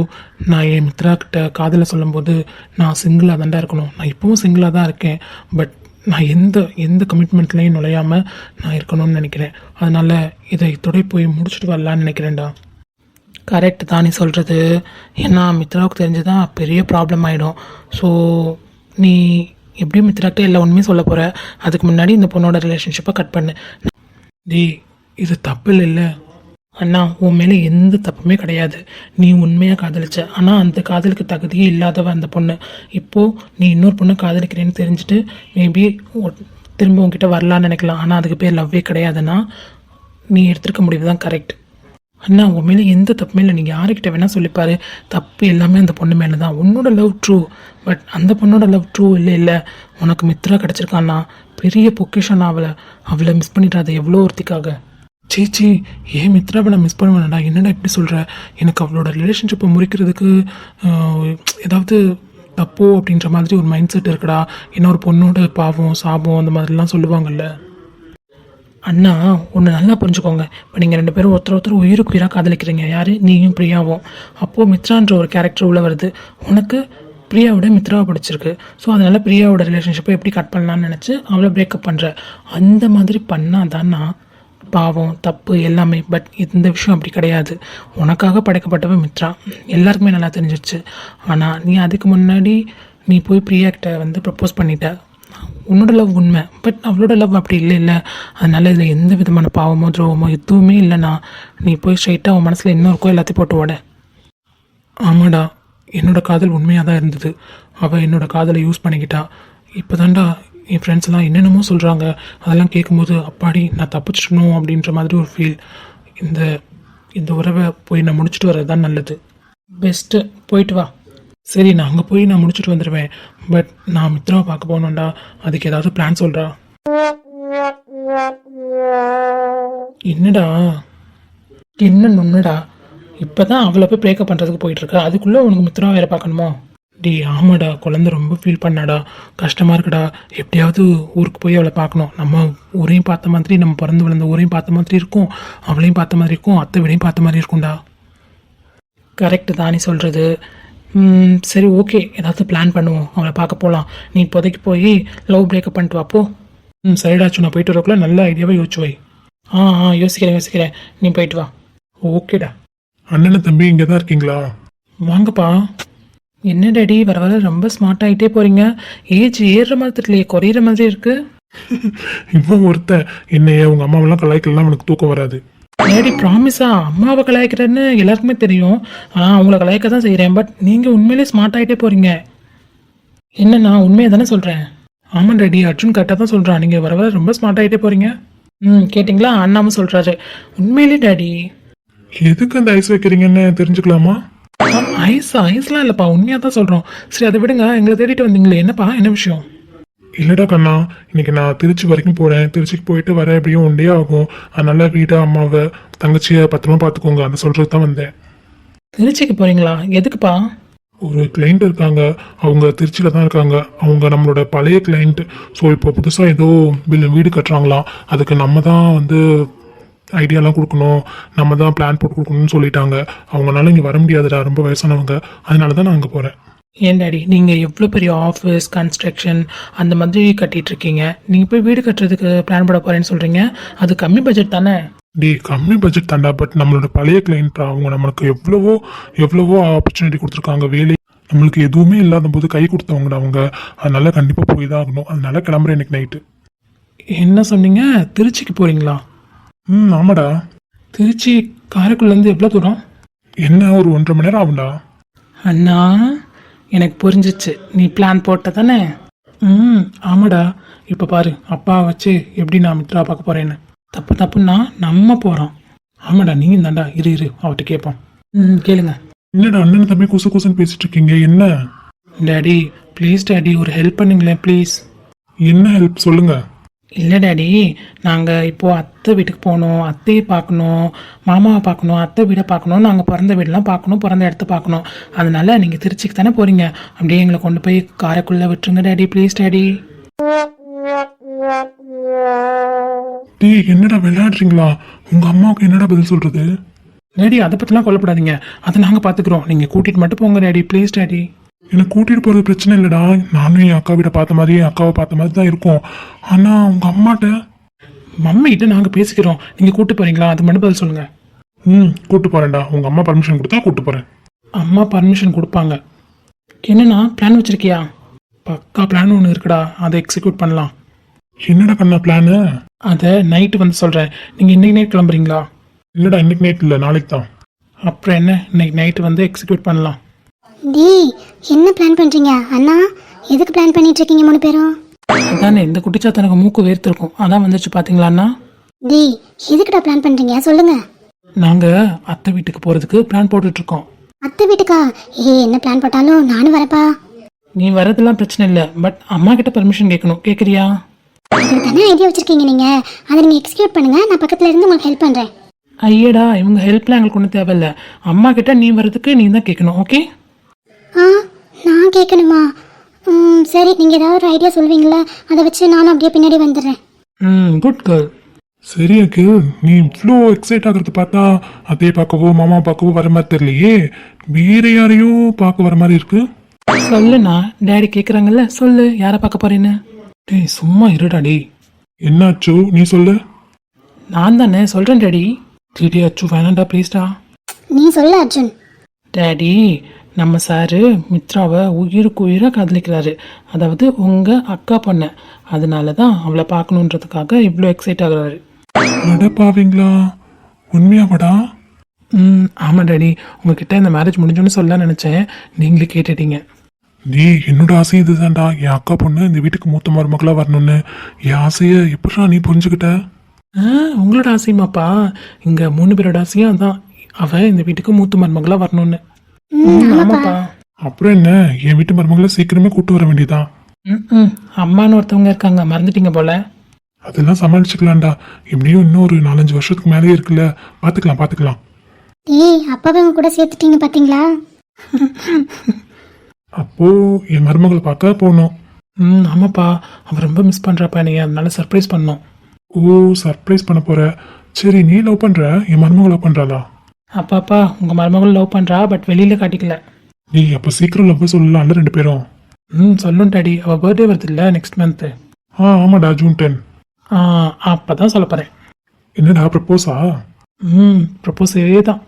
நான் என் மித்ரா கிட்ட காதலை சொல்லும்போது நான் சிங்கிளாக தான்டா இருக்கணும். நான் இப்போவும் சிங்கிளாக தான் இருக்கேன். பட் நான் எந்த கமிட்மெண்ட்லேயும் நுழையாமல் நான் இருக்கணும்னு நினைக்கிறேன். அதனால் இதை இதோட போய் முடிச்சுட்டு வரலான்னு நினைக்கிறேன்டா. கரெக்டு தான் நீ சொல்கிறது. ஏன்னா மித்ராவுக்கு தெரிஞ்சுதான் பெரிய ப்ராப்ளம் ஆகிடும். ஸோ நீ எப்படியும் மித்ராக்கிட்ட எல்லா உண்மையும் சொல்ல போகிற. அதுக்கு முன்னாடி இந்த பொண்ணோட ரிலேஷன்ஷிப்பை கட் பண்ணு. டேய், இது தப்பு இல்லைல்ல? அண்ணா, உன் மேலே எந்த தப்புமே கிடையாது. நீ உண்மையாக காதலிச்ச, ஆனால் அந்த காதலுக்கு தகுதியே இல்லாதவ அந்த பொண்ணு. இப்போது நீ இன்னொரு பொண்ணை காதலிக்கிறேன்னு தெரிஞ்சுட்டு மேபி திரும்ப உங்ககிட்ட வரலான்னு நினைக்கலாம். ஆனால் அதுக்கு பேர் லவ்வே கிடையாதுன்னா நீ எடுத்துருக்க முடிவு தான் கரெக்ட். அண்ணா, உன் மேலே எந்த தப்புமே இல்லை. நீங்கள் யாருக்கிட்ட வேணால் சொல்லிப்பாரு, தப்பு எல்லாமே அந்த பொண்ணு மேலே தான். உன்னோட லவ் ட்ரூ, பட் அந்த பொண்ணோட லவ் ட்ரூ இல்லை. உனக்கு மித்ரா கிடச்சிருக்கான்னா பெரிய பொக்கிஷன். அவளை மிஸ் பண்ணிட்டாத எவ்வளோ ஒருத்திக்காக. சீச்சி, ஏன் மித்ராவை நான் மிஸ் பண்ணுவேன்டா? என்னடா இப்படி சொல்கிற? எனக்கு அவளோட ரிலேஷன்ஷிப்பை முறிக்கிறதுக்கு ஏதாவது தப்போ அப்படின்ற மாதிரி ஒரு மைண்ட் செட் இருக்குடா. இன்னொரு பொண்ணோட பாவம் சாபம் அந்த மாதிரிலாம் சொல்லுவாங்கல்ல. அண்ணா, ஒன்று நல்லா புரிஞ்சுக்கோங்க. இப்போ நீங்கள் 2 பேரும் ஒருத்தர் உயிருக்கு உயிராக காதலிக்கிறீங்க. யார்? நீயும் பிரியாவும். அப்போது மித்ரான்ற ஒரு கேரக்டர் உள்ள வருது. உனக்கு பிரியாவோட மித்ராவை பிடிச்சிருக்கு. ஸோ அதனால் பிரியாவோட ரிலேஷன்ஷிப்பை எப்படி கட் பண்ணலான்னு நினச்சி அவளை பிரேக்கப் பண்ணுற. அந்த மாதிரி பண்ணாதான்னா பாவம், தப்பு எல்லாமே. பட் இந்த விஷயம் அப்படி கிடையாது. உனக்காக படைக்கப்பட்டவ மித்ரா, எல்லாருக்குமே நல்லா தெரிஞ்சிருச்சு. ஆனால் நீ அதுக்கு முன்னாடி நீ போய் பிரியா கிட்ட வந்து ப்ரப்போஸ் பண்ணிட்ட. உன்னோட லவ் உண்மை, பட் அவளோட லவ் அப்படி இல்லை. அதனால் இதில் எந்த விதமான பாவமோ துரோகமோ எதுவுமே இல்லைண்ணா. நீ போய் ஸ்ட்ரைட்டாக உன் மனசில் என்ன இருக்கோ எல்லாத்தையும் போட்டு ஓட. ஆமாடா, என்னோட காதல் உண்மையாக தான் இருந்தது. அவள் என்னோட காதலை யூஸ் பண்ணிக்கிட்டா. இப்போ தான்டா என் ஃப்ரெண்ட்ஸ் எல்லாம் என்னென்னமோ சொல்கிறாங்க. அதெல்லாம் கேட்கும்போது அப்பாடி நான் தப்பிச்சிடணும் அப்படின்ற மாதிரி ஒரு ஃபீல். இந்த உறவை போய் நான் முடிச்சுட்டு வர்றது தான் நல்லது. பெஸ்ட்டு, போயிட்டு வா. சரி, நான் அங்கே போய் நான் முடிச்சுட்டு வந்துடுவேன். பட் நான் மித்ராவை பார்க்க போகணும்டா. அதுக்கு ஏதாவது பிளான் சொல்கிறா? என்னடா என்ன நுண்ணுடா, இப்பதான் அவளை போய் பிரேக்கப் பண்ணுறதுக்கு போயிட்டு இருக்க, அதுக்குள்ளே உனக்கு மித்ரா வேற பார்க்கணுமா? டே ஆமாடா, குழந்தை ரொம்ப ஃபீல் பண்ணாடா, கஷ்டமாக இருக்குடா. எப்படியாவது ஊருக்கு போய் அவளை பார்க்கணும். நம்ம ஊரையும் பார்த்த மாதிரி, நம்ம பிறந்து விழுந்த ஊரையும் பார்த்த மாதிரி இருக்கும், அவளையும் பார்த்த மாதிரி இருக்கும், அத்தை வீடையும் பார்த்த மாதிரி இருக்கும்டா. கரெக்டு தான் நீ சொல்கிறது. சரி ஓகே, ஏதாவது பிளான் பண்ணுவோம், அவளை பார்க்க போகலாம். நீ இப்போதைக்கு போய் லவ் பிரேக்கப் பண்ணிட்டு வாப்போ. சரிடாச்சு, நான் போயிட்டு வரக்குள்ள நல்ல ஐடியாவை யோசிச்சு வை. யோசிக்கிறேன், நீ போயிட்டு வா. ஓகேடா. அண்ணனை தம்பி இங்கே தான் இருக்கீங்களா? வாங்கப்பா. என்ன டேடி, வர வர ரொம்ப ஸ்மார்ட் ஆகிட்டே போகிறீங்க. ஏஜ் ஏறுற மாதிரி தெரியலையே, குறையிற மாதிரி இருக்கு. இவன் ஒருத்தன் என்னைய உங்க அம்மாவெல்லாம் கலாய்க்கலாம், எனக்கு தூக்கம் வராது. டேடி ப்ராமிஸா, அம்மாவை கலாய்க்கிறேன்னு எல்லாருக்குமே தெரியும். அவங்கள கலாய்க்க தான் செய்கிறேன். பட் நீங்கள் உண்மையிலே ஸ்மார்ட் ஆகிட்டே போகிறீங்க. என்ன, நான் உண்மையை தானே சொல்கிறேன்? ஆமாம் டேடி, அர்ஜுன் கரெக்டாக தான் சொல்கிறான். நீங்கள் வர வர ரொம்ப ஸ்மார்ட் ஆகிட்டே போகிறீங்க. கேட்டிங்களா, அண்ணாமும் சொல்கிறாரு. உண்மையிலே டேடி. எதுக்கு அந்த ஐஸ் வைக்கிறீங்கன்னு தெரிஞ்சுக்கலாமா? ஐஸ்லாம் இல்லைப்பா, உண்மையாக தான் சொல்கிறோம். சரி அதை விடுங்க, எங்களை தேடிட்டு வந்தீங்களே, என்னப்பா, என்ன விஷயம்? இல்லடா கண்ணா, இன்னைக்கு நான் திருச்சி வரைக்கும் போறேன். திருச்சிக்கு போயிட்டு வர எப்படியும் 1 day ஆகும். அதனால வீட்டை, அம்மாவை, தங்கச்சியை பத்திரமா பார்த்துக்கோங்க, அதை சொல்றது தான் வந்தேன். திருச்சிக்கு போகிறீங்களா? எதுக்குப்பா? ஒரு கிளைண்ட் இருக்காங்க, அவங்க திருச்சியில் தான் இருக்காங்க. அவங்க நம்மளோட பழைய கிளைண்ட். ஸோ இப்போ புதுசாக ஏதோ வீடு கட்டுறாங்களாம். அதுக்கு நம்ம தான் வந்து ஐடியாலாம் கொடுக்கணும், நம்ம தான் பிளான் போட்டு கொடுக்கணும்னு சொல்லிட்டாங்க. அவங்களால இங்கே வர முடியாதுடா, ரொம்ப வயசானவங்க. அதனால தான் நான் அங்கே போகிறேன். ஏன் டாடி, நீங்கள் எவ்வளோ பெரிய ஆஃபீஸ் கன்ஸ்ட்ரக்ஷன் அந்த மாதிரி கட்டிட்டு இருக்கீங்க, நீங்கள் போய் வீடு கட்டுறதுக்கு பிளான் போட போகிறேன்னு சொல்கிறீங்க. அது கம்மி பட்ஜெட் தானே? கம்மி பட்ஜெட் தாண்டா, பட் நம்மளோட பழைய கிளைண்ட். அவங்க நம்மளுக்கு எவ்வளவோ ஆப்பர்ச்சுனிட்டி கொடுத்துருக்காங்க. வேலை நம்மளுக்கு எதுவுமே இல்லாத போது கை கொடுத்தவங்கடா அவங்க. அதனால கண்டிப்பாக போய் தான் ஆகணும். அதனால கிளம்புறேன் இன்னைக்கு நைட்டு. என்ன சொன்னீங்க, திருச்சிக்கு போகிறீங்களா? ஆமாடா. திருச்சி காரைக்குடிலேருந்து எவ்வளோ தூரம்? என்ன, ஒரு 1.5 மணி நேரம் ஆகும்டா. அண்ணா, எனக்கு புரிஞ்சிச்சு, நீ பிளான் போட்ட தானே? ஆமாடா. இப்போ பாரு, அப்பா வச்சு எப்படி நான் மித்ரா பார்க்க போகிறேன்னு. தப்புன்னா நம்ம போகிறோம். ஆமாடா, நீங்கள் தாண்டா. இரு அவர்கிட்ட கேட்போம். கேளுங்க. என்னடா அண்ணன் தம்பி குசுன்னு பேசிட்டு இருக்கீங்க? என்ன டேடி ப்ளீஸ் டேடி, ஒரு ஹெல்ப் பண்ணுங்களேன் ப்ளீஸ். என்ன ஹெல்ப் சொல்லுங்க. இல்லை டேடி, நாங்கள் இப்போது அத்தை வீட்டுக்கு போகணும், அத்தையை பார்க்கணும், மாமாவை பார்க்கணும், அத்தை வீடை பார்க்கணும், நாங்கள் பிறந்த வீடெலாம் பார்க்கணும், பிறந்த இடத்த பார்க்கணும். அதனால நீங்கள் திருச்சிக்கு தானே போகிறீங்க, அப்படியே எங்களை கொண்டு போய் காரைக்குள்ளே விட்டுருங்க டேடி, ப்ளீஸ் டேடி. என்னடா விளையாடுறீங்களா? உங்கள் அம்மாவுக்கு என்னடா பதில் சொல்கிறது? டேடி அதை பற்றிலாம் கொல்லப்படாதீங்க, அதை நாங்கள் பார்த்துக்குறோம். நீங்கள் கூட்டிகிட்டு மட்டும் போங்க டேடி, ப்ளீஸ் டேடி. என்னை கூட்டிகிட்டு போகிறது பிரச்சனை இல்லைடா. நானும் என் அக்கா வீட்டை பார்த்த மாதிரி, என் அக்காவை பார்த்த மாதிரி தான் இருக்கும். ஆனால் உங்கள் அம்மாட்ட மம்மிகிட்ட நாங்கள் பேசிக்கிறோம், நீங்கள் கூப்பிட்டு போகிறீங்களா, அது மட்டும் பதில் சொல்லுங்கள். கூப்பிட்டு போகிறேன்டா. உங்கள் அம்மா பர்மிஷன் கொடுத்தா கூப்பிட்டு போகிறேன். அம்மா பர்மிஷன் கொடுப்பாங்க. என்னண்ணா, பிளான் வச்சுருக்கியா? பக்கா பிளான் ஒன்று இருக்குடா, அதை எக்ஸிக்யூட் பண்ணலாம். என்னடா கண்ணா பிளானு? அதை நைட்டு வந்து சொல்கிறேன். நீங்கள் இன்னைக்கு நைட் கிளம்புறீங்களா? இல்லைடா, இன்னைக்கு நைட் இல்லை, நாளைக்கு தான். அப்புறம் என்ன, இன்னைக்கு நைட்டு வந்து எக்ஸிக்யூட் பண்ணலாம். என்ன பிளான் பண்ணுறீங்க அண்ணா? எதுக்கு பிளான் பண்ணிட்டு இருக்கீங்க 3 பேரும்? அதானே, இந்த குட்டிச்சாத்தனுக்கு மூக்கு வேர்த்திருக்கும், அதான் வந்துச்சு பார்த்தீங்களாண்ணா. எதுக்குடா பிளான் பண்ணுறீங்க சொல்லுங்க. நாங்கள் அத்தை வீட்டுக்கு போகிறதுக்கு பிளான் போட்டுட்ருக்கோம். அத்தை வீட்டுக்கா? என்ன பிளான் போட்டாலும் நானும் வரப்பா. நீ வரதெல்லாம் பிரச்சனை இல்லை, பட் அம்மா கிட்ட பர்மிஷன் கேட்கணும். கேட்குறியா? அதுக்கு தானே ஐடியா வச்சுருக்கீங்க நீங்கள். அதை நீங்கள் எக்ஸிக்யூட் பண்ணுங்கள், நான் பக்கத்தில் இருந்து உங்களுக்கு ஹெல்ப் பண்ணுறேன். ஐயடா, இவங்க ஹெல்ப்லாம் எங்களுக்கு ஒன்றும் தேவையில்லை. அம்மா கிட்ட நீ வரதுக்கு நீ தான் கேட்கணும். ஓகே? நான் கேட்கணுமா? சரி, நீங்கள் ஏதாவது ஒரு ஐடியா சொல்வீங்களா? அதை வச்சு நானும் அப்படியே பின்னாடி வந்துடுறேன். Good girl. சரி அகில், நீ இவ்வளோ எக்ஸைட் ஆகிறது பார்த்தா அத்தையை பார்க்கவோ மாமா பார்க்கவோ வர மாதிரி தெரியலையே. வேற யாரையும் பார்க்க வர மாதிரி இருக்கு. சொல்லுண்ணா, டேடி கேட்குறாங்கல்ல, சொல்லு யாரை பார்க்க போறேன்னு. சும்மா இருடாடி. என்னாச்சு நீ சொல்லு. நான் தானே சொல்கிறேன் டேடி. டேடி அச்சு வேணாண்டா ப்ளீஸ்டா. நீ சொல்லு அர்ஜுன். டேடி, நம்ம சாரு மித்ராவை உயிருக்கு உயிராக காதலிக்கிறாரு. அதாவது உங்கள் அக்கா பொண்ணை. அதனால தான் அவளை பார்க்கணுன்றதுக்காக இவ்வளோ எக்ஸைட் ஆகுறாரு. அடப்பாவீங்களா? உண்மையாவடா? ஆமாம் டேடி, உங்ககிட்ட இந்த மேரேஜ் முடிஞ்சோன்னு சொல்ல நினச்சேன், நீங்களே கேட்டுட்டீங்க. என்னோட ஆசை இதுதான்டா. என் அக்கா பொண்ணு இந்த வீட்டுக்கு மூத்த மருமகளாக வரணும்னு. என் ஆசையை எப்படா நீ புரிஞ்சுக்கிட்ட? உங்களோட ஆசையுமாப்பா? இங்கே 3 பேரோட ஆசையும் அதான், அவள் இந்த வீட்டுக்கு மூத்த மருமகளாக வரணும்னு. ஆமாப்பா. அப்புறம் என்ன, என் வீட்டு மருமகளை சீக்கிரமே கூட்டு வர வேண்டியதான். அம்மான்னு ஒருத்தவங்க இருக்காங்க, மறந்துட்டீங்க போல. அதெல்லாம் சமாளிச்சுக்கலாம்டா. எப்படியும் இன்னும் ஒரு 4-5 வருஷத்துக்கு மேலேயே இருக்குல்ல, பார்த்துக்கலாம். ஏய் அப்பாவை உங்க கூட சேர்த்துட்டீங்க பார்த்தீங்களா? அப்போ என் மருமகளை பார்க்க போனோம். ஆமாப்பா, அவன் ரொம்ப மிஸ் பண்ணுறாப்பா என்னைய, அதனால சர்ப்ரைஸ் பண்ணோம். ஓ, சர்ப்ரைஸ் பண்ண போற. சரி, நீ லவ் பண்ற, என் மருமகளை லவ் பண்றாளா? அப்பாப்பா உங்கள் மருமகள் லவ் பண்ணுறா, பட் வெளியில் காட்டிக்கல. நீ அப்ப சீக்கிரம் லவ் சொல்லலாம்ல 2 பேரும். சொல்லும் டாடி, அவள் பர்த்டே வருது இல்லை நெக்ஸ்ட் மந்த்து. ஆமாடா, ஜூன் 10. அப்போ தான் சொல்ல போகிறேன். என்னடா ப்ரப்போஸா? ப்ரப்போஸே தான்.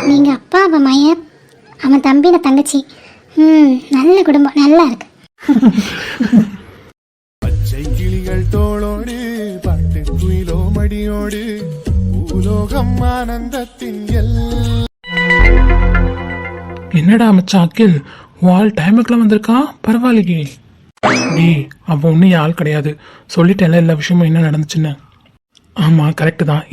நீங்க அப்பா, அவன் மையன், அவன் தம்பி, நான் தங்கச்சி. நல்ல குடும்பம், நல்லா இருக்கு. பச்சை கிளிகள் தோளோடு பாட்டு குயிலோ மடியோடு பூலோகம் ஆனந்தத்தின் என்னடா மச்சான் அகில், வால் டைமுக்குலாம் வந்திருக்கான், பரவாயில்லையே. டேய் அவன் ஒன்றும் ஆள் கிடையாது, சொல்லிட்டேன்ல எல்லா விஷயமும் என்ன நடந்துச்சுன்னு. ஆமாம் கரெக்டு தான்,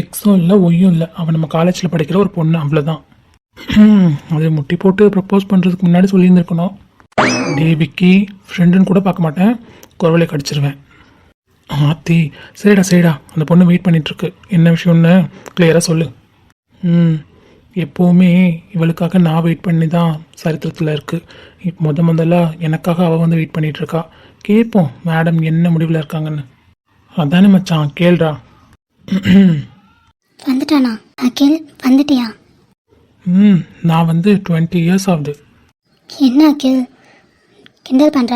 எக்ஸும் இல்லை ஒய்யும் இல்லை, அவன் நம்ம காலேஜில் படிக்கிற ஒரு பொண்ணு, அவ்வளோதான். அது முட்டி போட்டு ப்ரப்போஸ் பண்ணுறதுக்கு முன்னாடி சொல்லியிருந்துருக்கணும். டே விக்கி, ஃப்ரெண்டுன்னு கூட பார்க்க மாட்டேன், குரவலை கடிச்சிருவேன். ஆத்தி, சரிடா, அந்த பொண்ணு வெயிட் பண்ணிகிட்ருக்கு, என்ன விஷயம்னு கிளியராக சொல்லு. எப்போவுமே இவளுக்காக நான் வெயிட் பண்ணி தான் சரித்திரத்தில் இருக்குது. இப்போ முதல்ல எனக்காக அவள் வந்து வெயிட் பண்ணிகிட்ருக்கா. கேட்போம் மேடம் என்ன முடிவில் இருக்காங்கன்னு. அதானே மச்சான், கேள்றா. வந்துட்டானா அகில்? வந்துட்டியா? நான் வந்து 20 இயர்ஸ் ஆகுது. என்ன அகில் கிண்டல் பண்ற?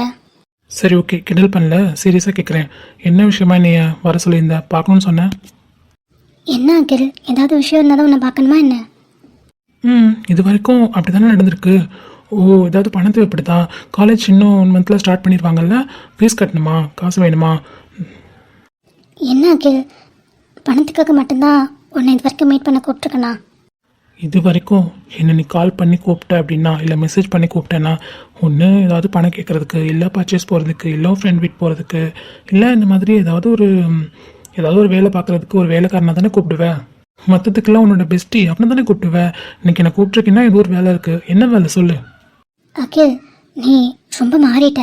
சரி ஓகே, கிண்டல் பண்ணல, சீரியஸாக கேட்குறேன். என்ன விஷயமா நீ வர சொல்லியிருந்த, பார்க்கணுன்னு சொன்னேன். என்ன அகில், ஏதாவது விஷயம் இருந்தால் தான் உன்னை பார்க்கணுமா என்ன? இது வரைக்கும் அப்படி தானே நடந்திருக்கு. ஓ, ஏதாவது பணம் தேவைப்படுதா? காலேஜ் இன்னும் 1 மந்த்தில் ஸ்டார்ட் பண்ணிடுவாங்கல்ல, ஃபீஸ் கட்டணுமா, காசு வேணுமா? என்ன அகில், பணத்துக்காக மட்டும்தான் உன்னை இது வரைக்கும் மீட் பண்ண கூப்பிட்டுருக்கண்ணா? இது வரைக்கும் என்ன நீ கால் பண்ணி கூப்பிட்ட அப்படின்னா, இல்லை மெசேஜ் பண்ணி கூப்பிட்டேன்னா, ஒன்று ஏதாவது பணம் கேட்குறதுக்கு, இல்லை பர்ச்சேஸ் போகிறதுக்கு, இல்லை ஃப்ரெண்ட் வீட் போகிறதுக்கு, இல்லை இந்த மாதிரி ஏதாவது ஒரு வேலை பார்க்குறதுக்கு ஒரு வேலைக்காரனாக தானே கூப்பிடுவேன். மற்றதுக்கெல்லாம் உன்னோட பெஸ்டி அப்படின்னு தானே கூப்பிடுவேன். இன்னைக்கு என்ன கூப்பிட்ருக்கீங்கன்னா இது ஒரு வேலை இருக்குது. என்ன வேலை சொல்லு. அகில், நீ ரொம்ப மாறிட்ட.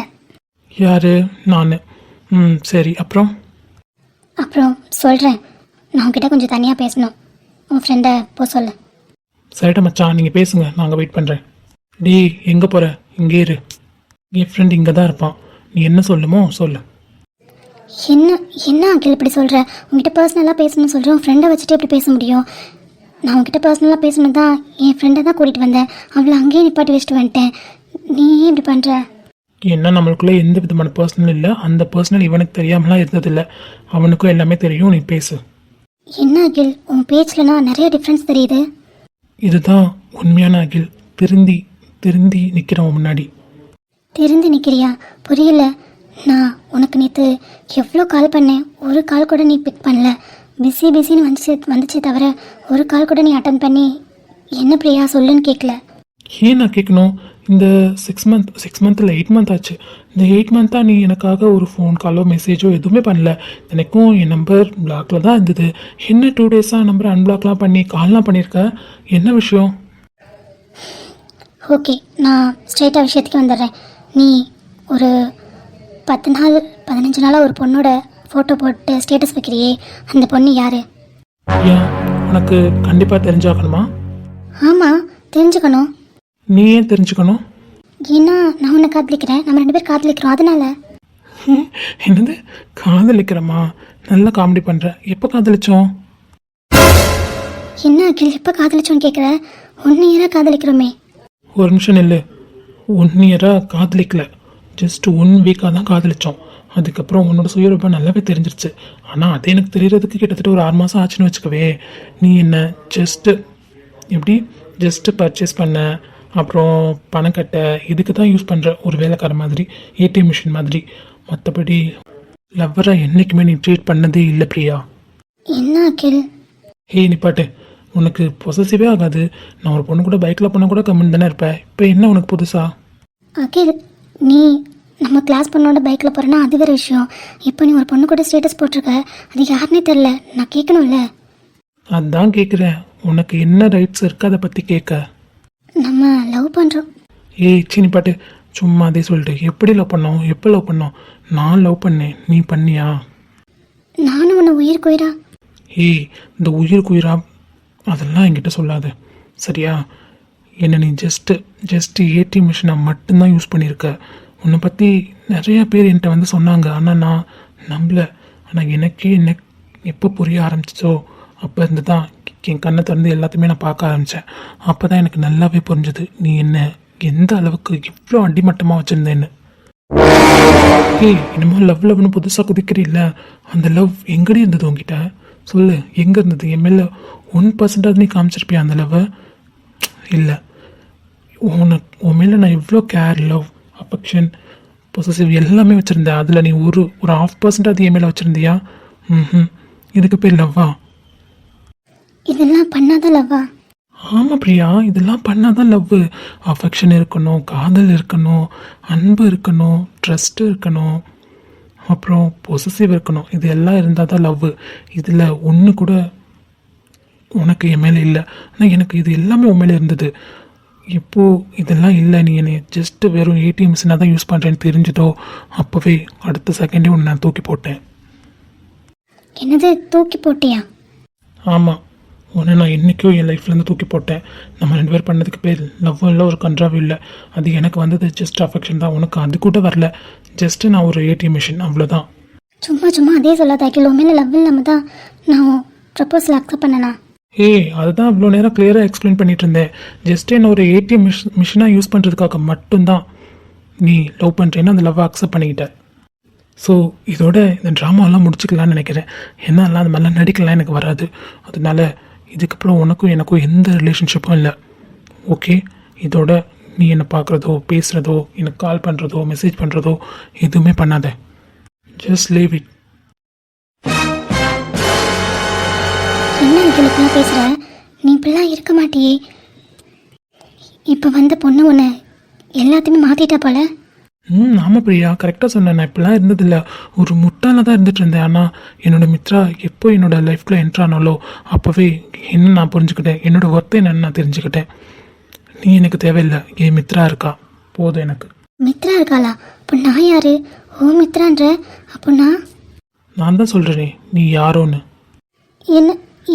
யாரு? நான்? சரி, அப்புறம் சொல்கிறேன். நான் உன்கிட்ட கொஞ்சம் தனியாக பேசணும். உன் ஃப்ரெண்டை போ சொல்லு. சரிடா மச்சான், நீங்கள் பேசுங்க, நாங்கள் வெயிட் பண்ணுறேன். டே எங்கே போகிற? இங்கே இரு, என் ஃப்ரெண்ட் இங்கே தான் இருப்பான். நீ என்ன சொல்லுமோ சொல்லு. என்ன அகில் இப்படி சொல்கிற? உங்ககிட்ட பர்சனலாக பேசணும்னு சொல்கிறேன், உன் ஃப்ரெண்டை வச்சுட்டு எப்படி பேச முடியும்? நான் உங்ககிட்ட பர்சனலாக பேசணும் தான் என் ஃப்ரெண்டை தான் கூட்டிகிட்டு வந்தேன், அவளை அங்கேயே நிப்பாட்டி வச்சுட்டு வந்துட்டேன். நீ ஏன் இப்படி பண்ணுற? ஏன்னா நம்மளுக்குள்ளே எந்த விதமான பர்சனல் இல்லை, அந்த பர்சனல் இவனுக்கு தெரியாமலாம் இருந்ததில்லை, அவனுக்கும் எல்லாமே தெரியும். நீ பேசு. என்ன அகில், உன் பேச்சில்னா நிறைய டிஃப்ரென்ஸ் தெரியுது. இதுதான் உண்மையான அகில். திருந்தி நிற்கிறவன் முன்னாடி. தெரிந்து நிற்கிறியா? புரியல. நான் உனக்கு நேற்று எவ்வளோ கால் பண்ணேன், ஒரு கால் கூட நீ பிக் பண்ணல. பிஸின்னு வந்துச்சே தவிர ஒரு கால் கூட நீ அட்டன் பண்ணி என்ன பிரியா சொல்லுன்னு கேட்கல. ஏன் நான் கேட்கணும்? இந்த 6 மந்த் இல்லை 8 மந்த் ஆச்சு. இந்த 8 மந்த்தாக நீ எனக்காக ஒரு ஃபோன் காலோ மெசேஜோ எதுவுமே பண்ணல. எனக்கும் என் நம்பர் பிளாக்ல தான் இருந்தது. என்ன 2 டேஸாக நம்பரை அன்பிளாக்லாம் பண்ணி கால்லாம் பண்ணியிருக்க? என்ன விஷயம்? ஓகே, நான் ஸ்ட்ரெயிட்டாக விஷயத்துக்கு வந்துடுறேன். நீ ஒரு 10 நாள் 15 நாளாக ஒரு பொண்ணோட ஃபோட்டோ போட்டு ஸ்டேட்டஸ் வைக்கிறியே, அந்த பொண்ணு யார்? ஏன் உனக்கு கண்டிப்பாக தெரிஞ்சாகணுமா? ஆமாம், தெரிஞ்சுக்கணும். நீ ஏன் தெரிஞ்சுக்கணும்? ஏன்னா நான் உன்னை காதலிக்கிறேன், நம்ம 2 பேர் காதலிக்கிறோம், அதனால. என்னது காதலிக்கிறோமா? நல்லா காமெடி பண்ணுற. எப்போ காதலிச்சோம்? என்ன அகில் எப்போ காதலிச்சோன்னு கேட்குற? 1 இயராக காதலிக்கிறோமே. ஒரு நிமிஷம் இல்லை, 1 இயராக காதலிக்கல, ஜஸ்ட் 1 வீக்காக தான் காதலித்தோம். அதுக்கப்புறம் உன்னோட சுயரூபம் நல்லாவே தெரிஞ்சிருச்சு. ஆனால் அது எனக்கு தெரியறதுக்கு கிட்டத்தட்ட ஒரு 6 மாதம் ஆச்சுன்னு வச்சுக்கவே. நீ என்ன ஜஸ்ட்டு பர்ச்சேஸ் பண்ண, அப்புறம் பணம் கட்ட, இதுக்கு தான் யூஸ் பண்ணுற ஒரு வேலைக்கார மாதிரி, ஏடிஎம் மிஷின் மாதிரி. மற்றபடி லவ்வராக என்றைக்குமே நீ ட்ரீட் பண்ணதே இல்லை பிரியா. என்ன அகில்? நிப்பாட்டு. உனக்கு பொசசிவே ஆகாது. நான் ஒரு பொண்ணு கூட பைக்கில் போனால் கூட கம்மின்னு தானே இருப்பேன். இப்போ என்ன உனக்கு புதுசா? அகில், நீ நம்ம கிளாஸ் பொண்ணோட பைக்கில் போகிறேன்னா அது வேறு விஷயம். இப்போ நீ ஒரு பொண்ணு கூட ஸ்டேட்டஸ் போட்டிருக்க, அது யாருன்னே தெரில, நான் கேட்கணும்ல. அதான் கேட்குறேன், உனக்கு என்ன ரைட்ஸ் இருக்குது அதை பற்றி கேட்க? நம்ம லவ் பண்ணுறோம். சீனி பாட்டு, சும்மா அதே சொல்லிட்டு. எப்படி லவ் பண்ணோம், எப்போ லவ் பண்ணோம்? நான் லவ் பண்ணேன், நீ பண்ணியா? நானும் உன்னை உயிருக்கு உயிரா. இந்த உயிருக்கு உயிரா அதெல்லாம் என்கிட்ட சொல்லாத சரியா? என்னை நீ ஜஸ்ட்டு ஏடிஎம் மிஷினை மட்டும்தான் யூஸ் பண்ணியிருக்க. உன்னை பற்றி நிறைய பேர் என்கிட்ட வந்து சொன்னாங்க, ஆனால் நான் நம்பலை. ஆனால் எனக்கே என்ன எப்போ புரிய ஆரம்பிச்சிச்சோ அப்போ இருந்து தான் என் கண்ணை திறந்து எல்லாத்தையுமே நான் பார்க்க ஆரம்பித்தேன். அப்போ தான் எனக்கு நல்லாவே புரிஞ்சுது நீ என்ன எந்த அளவுக்கு இவ்வளோ அடிமட்டமாக வச்சுருந்தேன்னு. ஏய், என்னமோ லவ்னு புதுசாக குதிக்கிறீல்ல, அந்த லவ் எங்கடி இருந்தது உங்ககிட்ட சொல்லு, எங்கே இருந்தது? என் மேலே 1% நீ காமிச்சிருப்பியா அந்த லவ்வை? இல்லை, உன் மேலே நான் இவ்வளோ கேர், லவ், அஃபெக்ஷன், பொசசிவ் எல்லாமே வச்சுருந்தேன். அதில் நீ ஒரு 0.5% என் மேலே வச்சுருந்தியா? இதுக்கு பேர் லவ்வா? இதெல்லாம் பண்ணாதான் லவ்வா? ஆமாம் பிரியா, இதெல்லாம் பண்ணாதான் லவ். அஃபெக்ஷன் இருக்கணும், காதல் இருக்கணும், அன்பு இருக்கணும், ட்ரஸ்ட்டு இருக்கணும், அப்புறம் பொசசிவ் இருக்கணும். இது எல்லாம் இருந்தால் தான் லவ். இதில் ஒன்று கூட உனக்கு என் மேலே இல்லை, ஆனால் எனக்கு இது எல்லாமே உன் மேலே இருந்தது. இப்போது இதெல்லாம் இல்லை, நீ என்னை ஜஸ்ட்டு வெறும் ஏடிஎம் மிஷினாக தான் யூஸ் பண்ணுறேன்னு தெரிஞ்சதோ அப்போவே அடுத்த செகண்டே ஒன்று நான் தூக்கி போட்டேன். என்னது தூக்கி போட்டியா? ஆமாம், உன்னை நான் என்றைக்கோ என் லைஃப்லேருந்து தூக்கி போட்டேன். நம்ம 2 பேர் பண்ணதுக்கு பேர் லவ்வும் இல்லை, ஒரு கன்றாவும் இல்லை. அது எனக்கு வந்தது ஜஸ்ட் அஃபெக்ஷன் தான், உனக்கு அது கூட வரல. ஜஸ்ட்டு நான் ஒரு ஏடிஎம் மிஷின், அவ்வளோதான். சும்மா அதே சொல்லாத அகில். உன் மேலே லவ் இல்லாமல் தான் நான் ப்ரப்போசல் அக்செப்ட் பண்ணனா? ஏய், அதுதான் இவ்வளோ நேரம் கிளியராக எக்ஸ்பிளைன் பண்ணிட்டு இருந்தேன். ஜஸ்ட் என்ன ஒரு ஏடிஎம் மிஷினாக யூஸ் பண்ணுறதுக்காக மட்டும்தான் நீ லவ் பண்ணுறேன்னு அந்த லவ்வை அக்செப்ட் பண்ணிக்கிட்ட. ஸோ இதோட இந்த ட்ராமாலாம் முடிச்சுக்கலான்னு நினைக்கிறேன். என்னெல்லாம் அந்த மாதிரிலாம் நடிக்கலாம் எனக்கு வராது. அதனால இதுக்கப்புறம் உனக்கும் எனக்கும் எந்த ரிலேஷன்ஷிப்பும் இல்லை. ஓகே, இதோட நீ என்னை பார்க்குறதோ பேசுகிறதோ எனக்கு கால் பண்ணுறதோ மெசேஜ் பண்ணுறதோ எதுவுமே பண்ணாத. Just leave it. என்ன அகில் இப்பெல்லாம் பேசுகிற? நீ இப்படிலாம் இருக்க மாட்டியே. இப்போ வந்த பொண்ணு உன்னை எல்லாத்தையுமே மாற்றிட்டா போல. ஆமாம் பிரியா, கரெக்டாக சொன்னேன். நான் இப்படிலாம் இருந்ததில்லை, ஒரு முட்டாளாக தான் இருந்துகிட்டு இருந்தேன். ஆனால் என்னோடய மித்ரா எப்போ என்னோடய லைஃப்பில் என்ட்ரானாலோ அப்போவே என்ன நான் புரிஞ்சுக்கிட்டேன், என்னோடய ஒர்த்தை என்னன்னு நான் தெரிஞ்சுக்கிட்டேன். நீ எனக்கு தேவையில்லை, என் மித்ரா இருக்கா போதும் எனக்கு. மித்ரா இருக்காளா? அப்போ நான் யாரு? ஓ மித்ரான்ற? அப்போ நான் தான் சொல்கிறேனே நீ யாரோன்னு.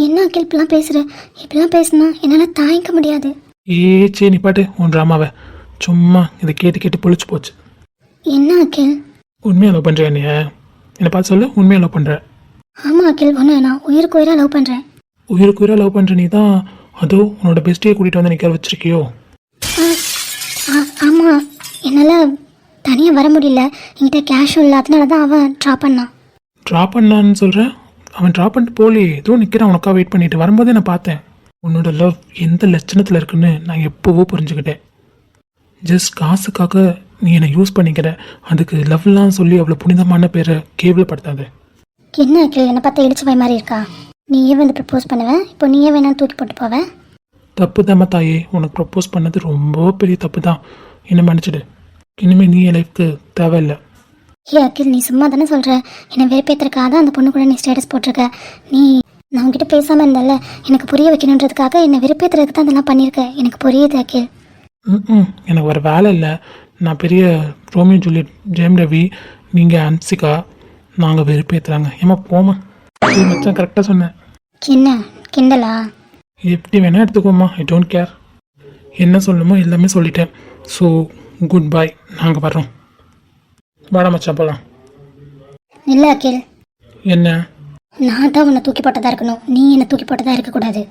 என்ன அகில் இப்படிலாம் பேசுகிற? இப்படிலாம் பேசுனா என்னால் தாங்கிக்க முடியாது. சே நீ பாட்டு உன் ட்ராமாவை. சும்மா இதை கேட்டு பொழிச்சு போச்சு. என்ன அகில்? உண்மையாக லவ் பண்ணுறேன் என்னை பார்த்து சொல்லு, உண்மையாக லவ் பண்ணுறேன். ஆமாம் அகில், ஒன்று நான் உயிருக்கு உயிராக லவ் பண்ணுறேன். உயிருக்கு உயிராக லவ் பண்ணுற நீ தான் அதோ உன்னோட பெஸ்ட்டியை கூட்டிகிட்டு வந்து நிற்க வச்சிருக்கியோ? ஆமாம், என்னால் தனியாக வர முடியல, என்கிட்ட கேஷும் இல்லை, அதனால தான் அவன் ட்ராப் பண்ணான். ட்ராப் பண்ணான்னு சொல்கிறேன்? அவன் ட்ராப் பண்ணிட்டு போலி ஏதோ நிற்கிறான் உனக்கா வெயிட் பண்ணிட்டு. வரும்போதே நான் பார்த்தேன் உன்னோட லவ் எந்த லட்சணத்தில் இருக்குன்னு நான் எப்போவோ புரிஞ்சுக்கிட்டேன். ஜஸ்ட் காசுக்காக நீ என்னை யூஸ் பண்ணிக்கிற, அதுக்கு லவ்லாம் சொல்லி அவ்வளோ புனிதமான பேரை கேவலப்படுத்தாத. என்ன அகில், என்னை பார்த்தா இடிச்சு போய் மாதிரி இருக்கா? நீயே வந்து ப்ரப்போஸ் பண்ணுவேன், இப்போ நீயே வேணாலும் தூக்கி போட்டு போவேன். தப்பு தாம்மா தாயே, உனக்கு ப்ரப்போஸ் பண்ணது ரொம்ப பெரிய தப்பு தான். என்ன மன்னிச்சிடு, இனிமேல் நீ என் லைஃப்க்கு தேவையில்லை. ஏ அகில், நீ சும்மா தானே சொல்கிற? என்னை வெறுப்பேற்றுறக்காக தான் அந்த பொண்ணு கூட நீ ஸ்டேட்டஸ் போட்டிருக்க. நான் உங்ககிட்ட பேசாமல் இருந்தல, எனக்கு புரிய வைக்கணுன்றதுக்காக என்னை வெறுப்பேற்றுறதுக்கு தான் அதெல்லாம் பண்ணியிருக்கேன். எனக்கு புரியுது அகில். எனக்கு வேறு வேலை இல்லை. நான் பெரிய ரோமியோ ஜூலியட், ஜெயம் ரவி, நீங்கள் அன்சிகா, நாங்கள் வெறுப்பேற்றுறாங்க. ஏமா போமா, இது மச்சான் கரெக்டாக சொன்னேன். என்ன கிண்டலா? எப்படி வேணால் எடுத்துக்கோமா, ஐ டோன்ட் கேர். என்ன சொல்லணுமோ எல்லாமே சொல்லிட்டேன். ஸோ குட் பாய், நாங்கள் வர்றோம். வாடா மச்சான் போகலாம். இல்லை அகில், என்ன? நான் தான் உன்னை தூக்கி போட்டதாக இருக்கணும், நீ என்னை தூக்கி போட்டதாக இருக்கக்கூடாது.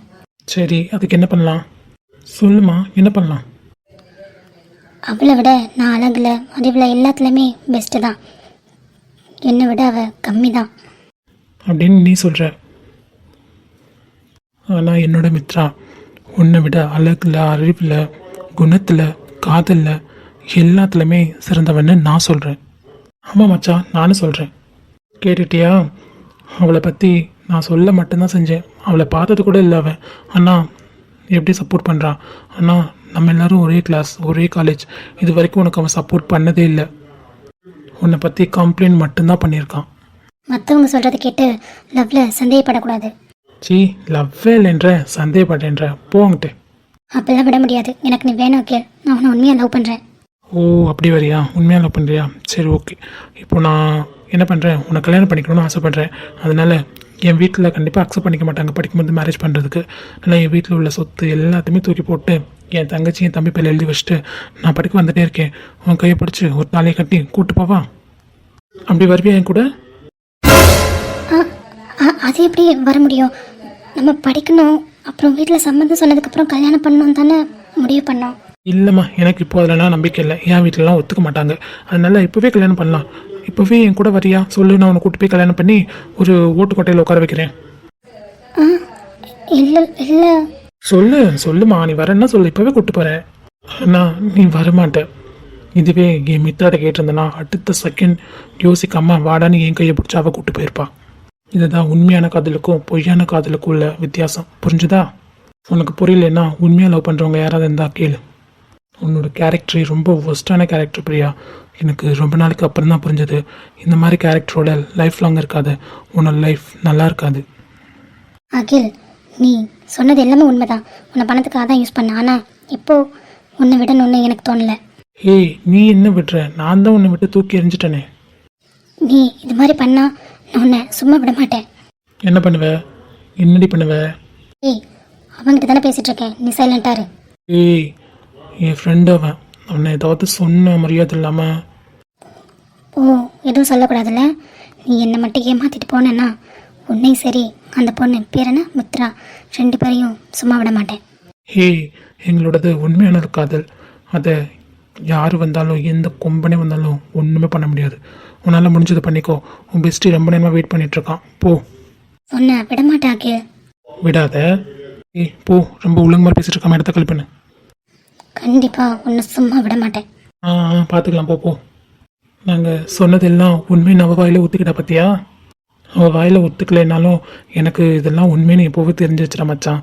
சரி, அதுக்கு என்ன பண்ணலாம் சொல்லுமா, என்ன பண்ணலாம்? அவளை விட நான் அழகில் அறிவில் எல்லாத்துலேயுமே பெஸ்ட்டு தான். என்னை விட அவள் கம்மி தான் அப்படின்னு நீ சொல்கிற. ஆனால் என்னோட மித்ரா உன்னை விட அழகில், அறிவில், குணத்தில், காதலில் எல்லாத்துலேயுமே சிறந்தவன்னு நான் சொல்கிறேன். ஆமாம் மச்சான், நானும் சொல்கிறேன். கேட்டுட்டியா? அவளை பற்றி நான் சொல்ல மட்டும்தான் செஞ்சேன். அவளை பார்த்தது கூட இல்லை அவன். ஆனால் எப்படி சப்போர்ட் பண்ணுறான். ஆனால் நம்ம எல்லோரும் ஒரே கிளாஸ், ஒரே காலேஜ். இது வரைக்கும் உனக்கு அவன் சப்போர்ட் பண்ணதே இல்லை. உன்னை பற்றி கம்ப்ளைண்ட் மட்டும்தான் பண்ணியிருக்கான். மற்றவங்க சொல்கிறத கேட்டு லவ்வில் சந்தேகப்படக்கூடாது. லவ்வே இல்லைன்ற சந்தேகப்படுறேன்ற போங்கிட்டு. அப்படிலாம் விட முடியாது. எனக்கு நீ வேணும் ஓகே, நான் உன்னை உண்மையாக லவ் பண்ணுறேன். ஓ அப்படி வரியா? உண்மையாக லவ் பண்ணுறியா? சரி ஓகே. இப்போ நான் என்ன பண்ணுறேன், உன்னை கல்யாணம் பண்ணிக்கணும்னு ஆசைப்பட்றேன். அதனால் என் வீட்டில் கண்டிப்பாக அக்செப்ட் பண்ணிக்க மாட்டாங்க படிக்கும்போது மேரேஜ் பண்ணுறதுக்கு. ஆனால் என் வீட்டில் உள்ள சொத்து எல்லாத்தையுமே தூக்கி போட்டு என் தங்கச்சி என் தம்பி பேர் எழுதி வச்சுட்டு நான் படிக்க வந்துட்டே இருக்கேன். உன் கையை பிடிச்சி ஒரு தாலியை கட்டி கூட்டு போவா? அப்படி வருவியா என் கூட? அது எப்படி வர முடியும்? நம்ம படிக்கணும், அப்புறம் வீட்டில் சம்மந்தம் சொன்னதுக்கப்புறம் கல்யாணம் பண்ணணும் தானே முடிவு பண்ணோம். இல்லைம்மா, எனக்கு இப்போ அதிலலாம் நம்பிக்கை இல்லை. என் வீட்டிலலாம் ஒத்துக்க மாட்டாங்க. அதனால இப்போவே கல்யாணம் பண்ணலாம். இப்போவே என் கூட வரியா சொல்லு, நான் உன்னை கூட்டு போய் கல்யாணம் பண்ணி ஒரு ஓட்டுக்கோட்டையில் உட்கார வைக்கிறேன். இல்லை இல்லை சொல்லுமா, நீ வரேன்னா சொல்லு, இப்போவே கூட்டு போகிறேன். ஆனால் நீ வரமாட்ட. இதுவே என் மித்ராட்ட கேட்டிருந்தேன்னா அடுத்த செகண்ட் யோசிக்காம வாடான்னு என் கையை பிடிச்சி அவள் கூட்டு போயிருப்பா. இதுதான் உண்மையான காதலுக்கும் பொய்யான காதலுக்கும் உள்ள வித்தியாசம். புரிஞ்சுதா? உனக்கு புரியலன்னா உண்மையாக லவ் பண்ணுறவங்க யாராவது இருந்தால் கேளு. உன்னோட கேரக்டரே ரொம்ப ஒஸ்டான கேரக்டர் பிரியா. எனக்கு ரொம்ப நாளைக்கு அப்புறம் தான் புரிஞ்சது, இந்த மாதிரி கேரக்டரோட லைஃப் லாங் இருக்காது, உன்னோட லைஃப் நல்லா இருக்காது. அகில், நீ சொன்னது எல்லாமே உண்மைதான். உன்னை பணத்துக்காக தான் யூஸ் பண்ண. ஆனால் இப்போது உன்னை விடணும்னு எனக்கு தோணலை. ஏய், நீ என்ன விடுற? நான் தான் உன்னை விட்டு தூக்கி எறிஞ்சிட்டனே. நீ இது மாதிரி பண்ணால் நான் உன்னை சும்மா விட மாட்டேன். என்ன பண்ணுவ? என்னடி பண்ணுவ? ஏய், அவன்கிட்ட தானே பேசிகிட்டு இருக்கேன், நீ சைலண்டாரு. ஏய், என் ஃப்ரெண்டு அவனை ஏதாவது சொன்ன மரியாதை இல்லாமல். ஓ, எதுவும் சொல்லக்கூடாதுல்ல. நீ என்னை மட்டும் ஏமாற்றிட்டு போனேன்னா உன்னையும் சரி அந்த பொண்ணு பேர் என்ன மித்ரா 2 பேரையும் சும்மா விட மாட்டேன். ஹே, எங்களோடது உண்மையான ஒரு காதல். அதை யார் வந்தாலும் எந்த கொம்பனே வந்தாலும் ஒன்றுமே பண்ண முடியாது. உன்னால் முடிஞ்சதை பண்ணிக்கோ. உன் பெஸ்ட்டி ரொம்ப நேரமாக வெயிட் பண்ணிகிட்ருக்கான். போ. உன்னை விட மாட்டேன் அகில். விடாத. ஏய் போ, ரொம்ப ஒழுங்கு மாதிரி பேசிட்டு இருக்காம இடத்த கழிப்புன்னு. கண்டிப்பாக உன்னை சும்மா விட மாட்டேன். பார்த்துக்கலாம், போ. நாங்கள் சொன்னதெல்லாம் உண்மை அவள் வாயில் ஒத்துக்கிட்ட பற்றியா? அவள் வாயில் ஒத்துக்கலைனாலும் எனக்கு இதெல்லாம் உண்மைன்னு எப்போவே தெரிஞ்சிச்சுடா மச்சான்.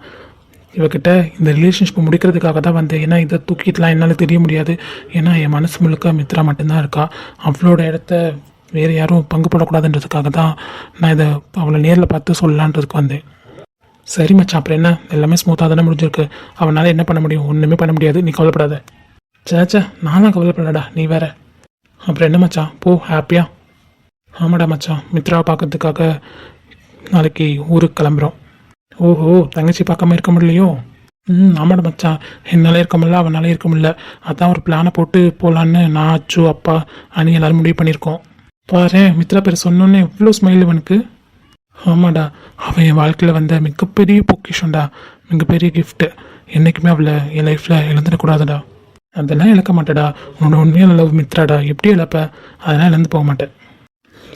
இவகிட்ட இந்த ரிலேஷன்ஷிப் முடிக்கிறதுக்காக தான் வந்தேன். ஏன்னா இதை தூக்கிட்டுலாம் என்னால் தெரிய முடியாது. ஏன்னா என் மனசு முழுக்க மித்ரா மட்டும்தான் இருக்கா. அவளோட இடத்த வேறு யாரும் பங்கு போடக்கூடாதுன்றதுக்காக தான் நான் இதை அவளை நேரில் பார்த்து சொல்லலான்றதுக்கு வந்தேன். சரி மச்சான், அப்புறம் என்ன, எல்லாமே ஸ்மூத்தாக தானே முடிஞ்சிருக்கு. அவனால் என்ன பண்ண முடியும்? ஒன்றுமே பண்ண முடியாது. நீ கவலைப்படாத. சேச்சா, நான் தான் கவலைப்படடா, நீ வேற. அப்புறம் என்ன மச்சான், போ ஹாப்பியா. ஆமாடா மச்சான், மித்ராவை பார்க்கறதுக்காக நாளைக்கு ஊருக்கு கிளம்புறோம். ஓஹோ, தங்கச்சி பார்க்காம இருக்க முடியலையோ? ஆமாடா மச்சான், என்னால் இருக்க முடியல, அவனால் இருக்க முடியல. அதான் ஒரு பிளானை போட்டு போகலான்னு நான், அச்சு, அப்பா, அனி எல்லாரும் முடிவு பண்ணியிருக்கோம். பாரு, மித்ரா பேர் சொன்னோன்னே எவ்வளோ ஸ்மைல் இவனுக்கு. ஆமாடா, அவன் என் வாழ்க்கையில் வந்த மிகப்பெரிய பொக்கிஷன்டா, மிகப்பெரிய கிஃப்ட்டு. என்றைக்குமே அவளை என் லைஃப்பில் இழந்துடக்கூடாதுடா. அதெல்லாம் இழக்க மாட்டேடா. உன்னோட உண்மையான லவ் மித்ராடா, எப்படி இழப்ப? அதெல்லாம் இழந்து போக மாட்டேன்.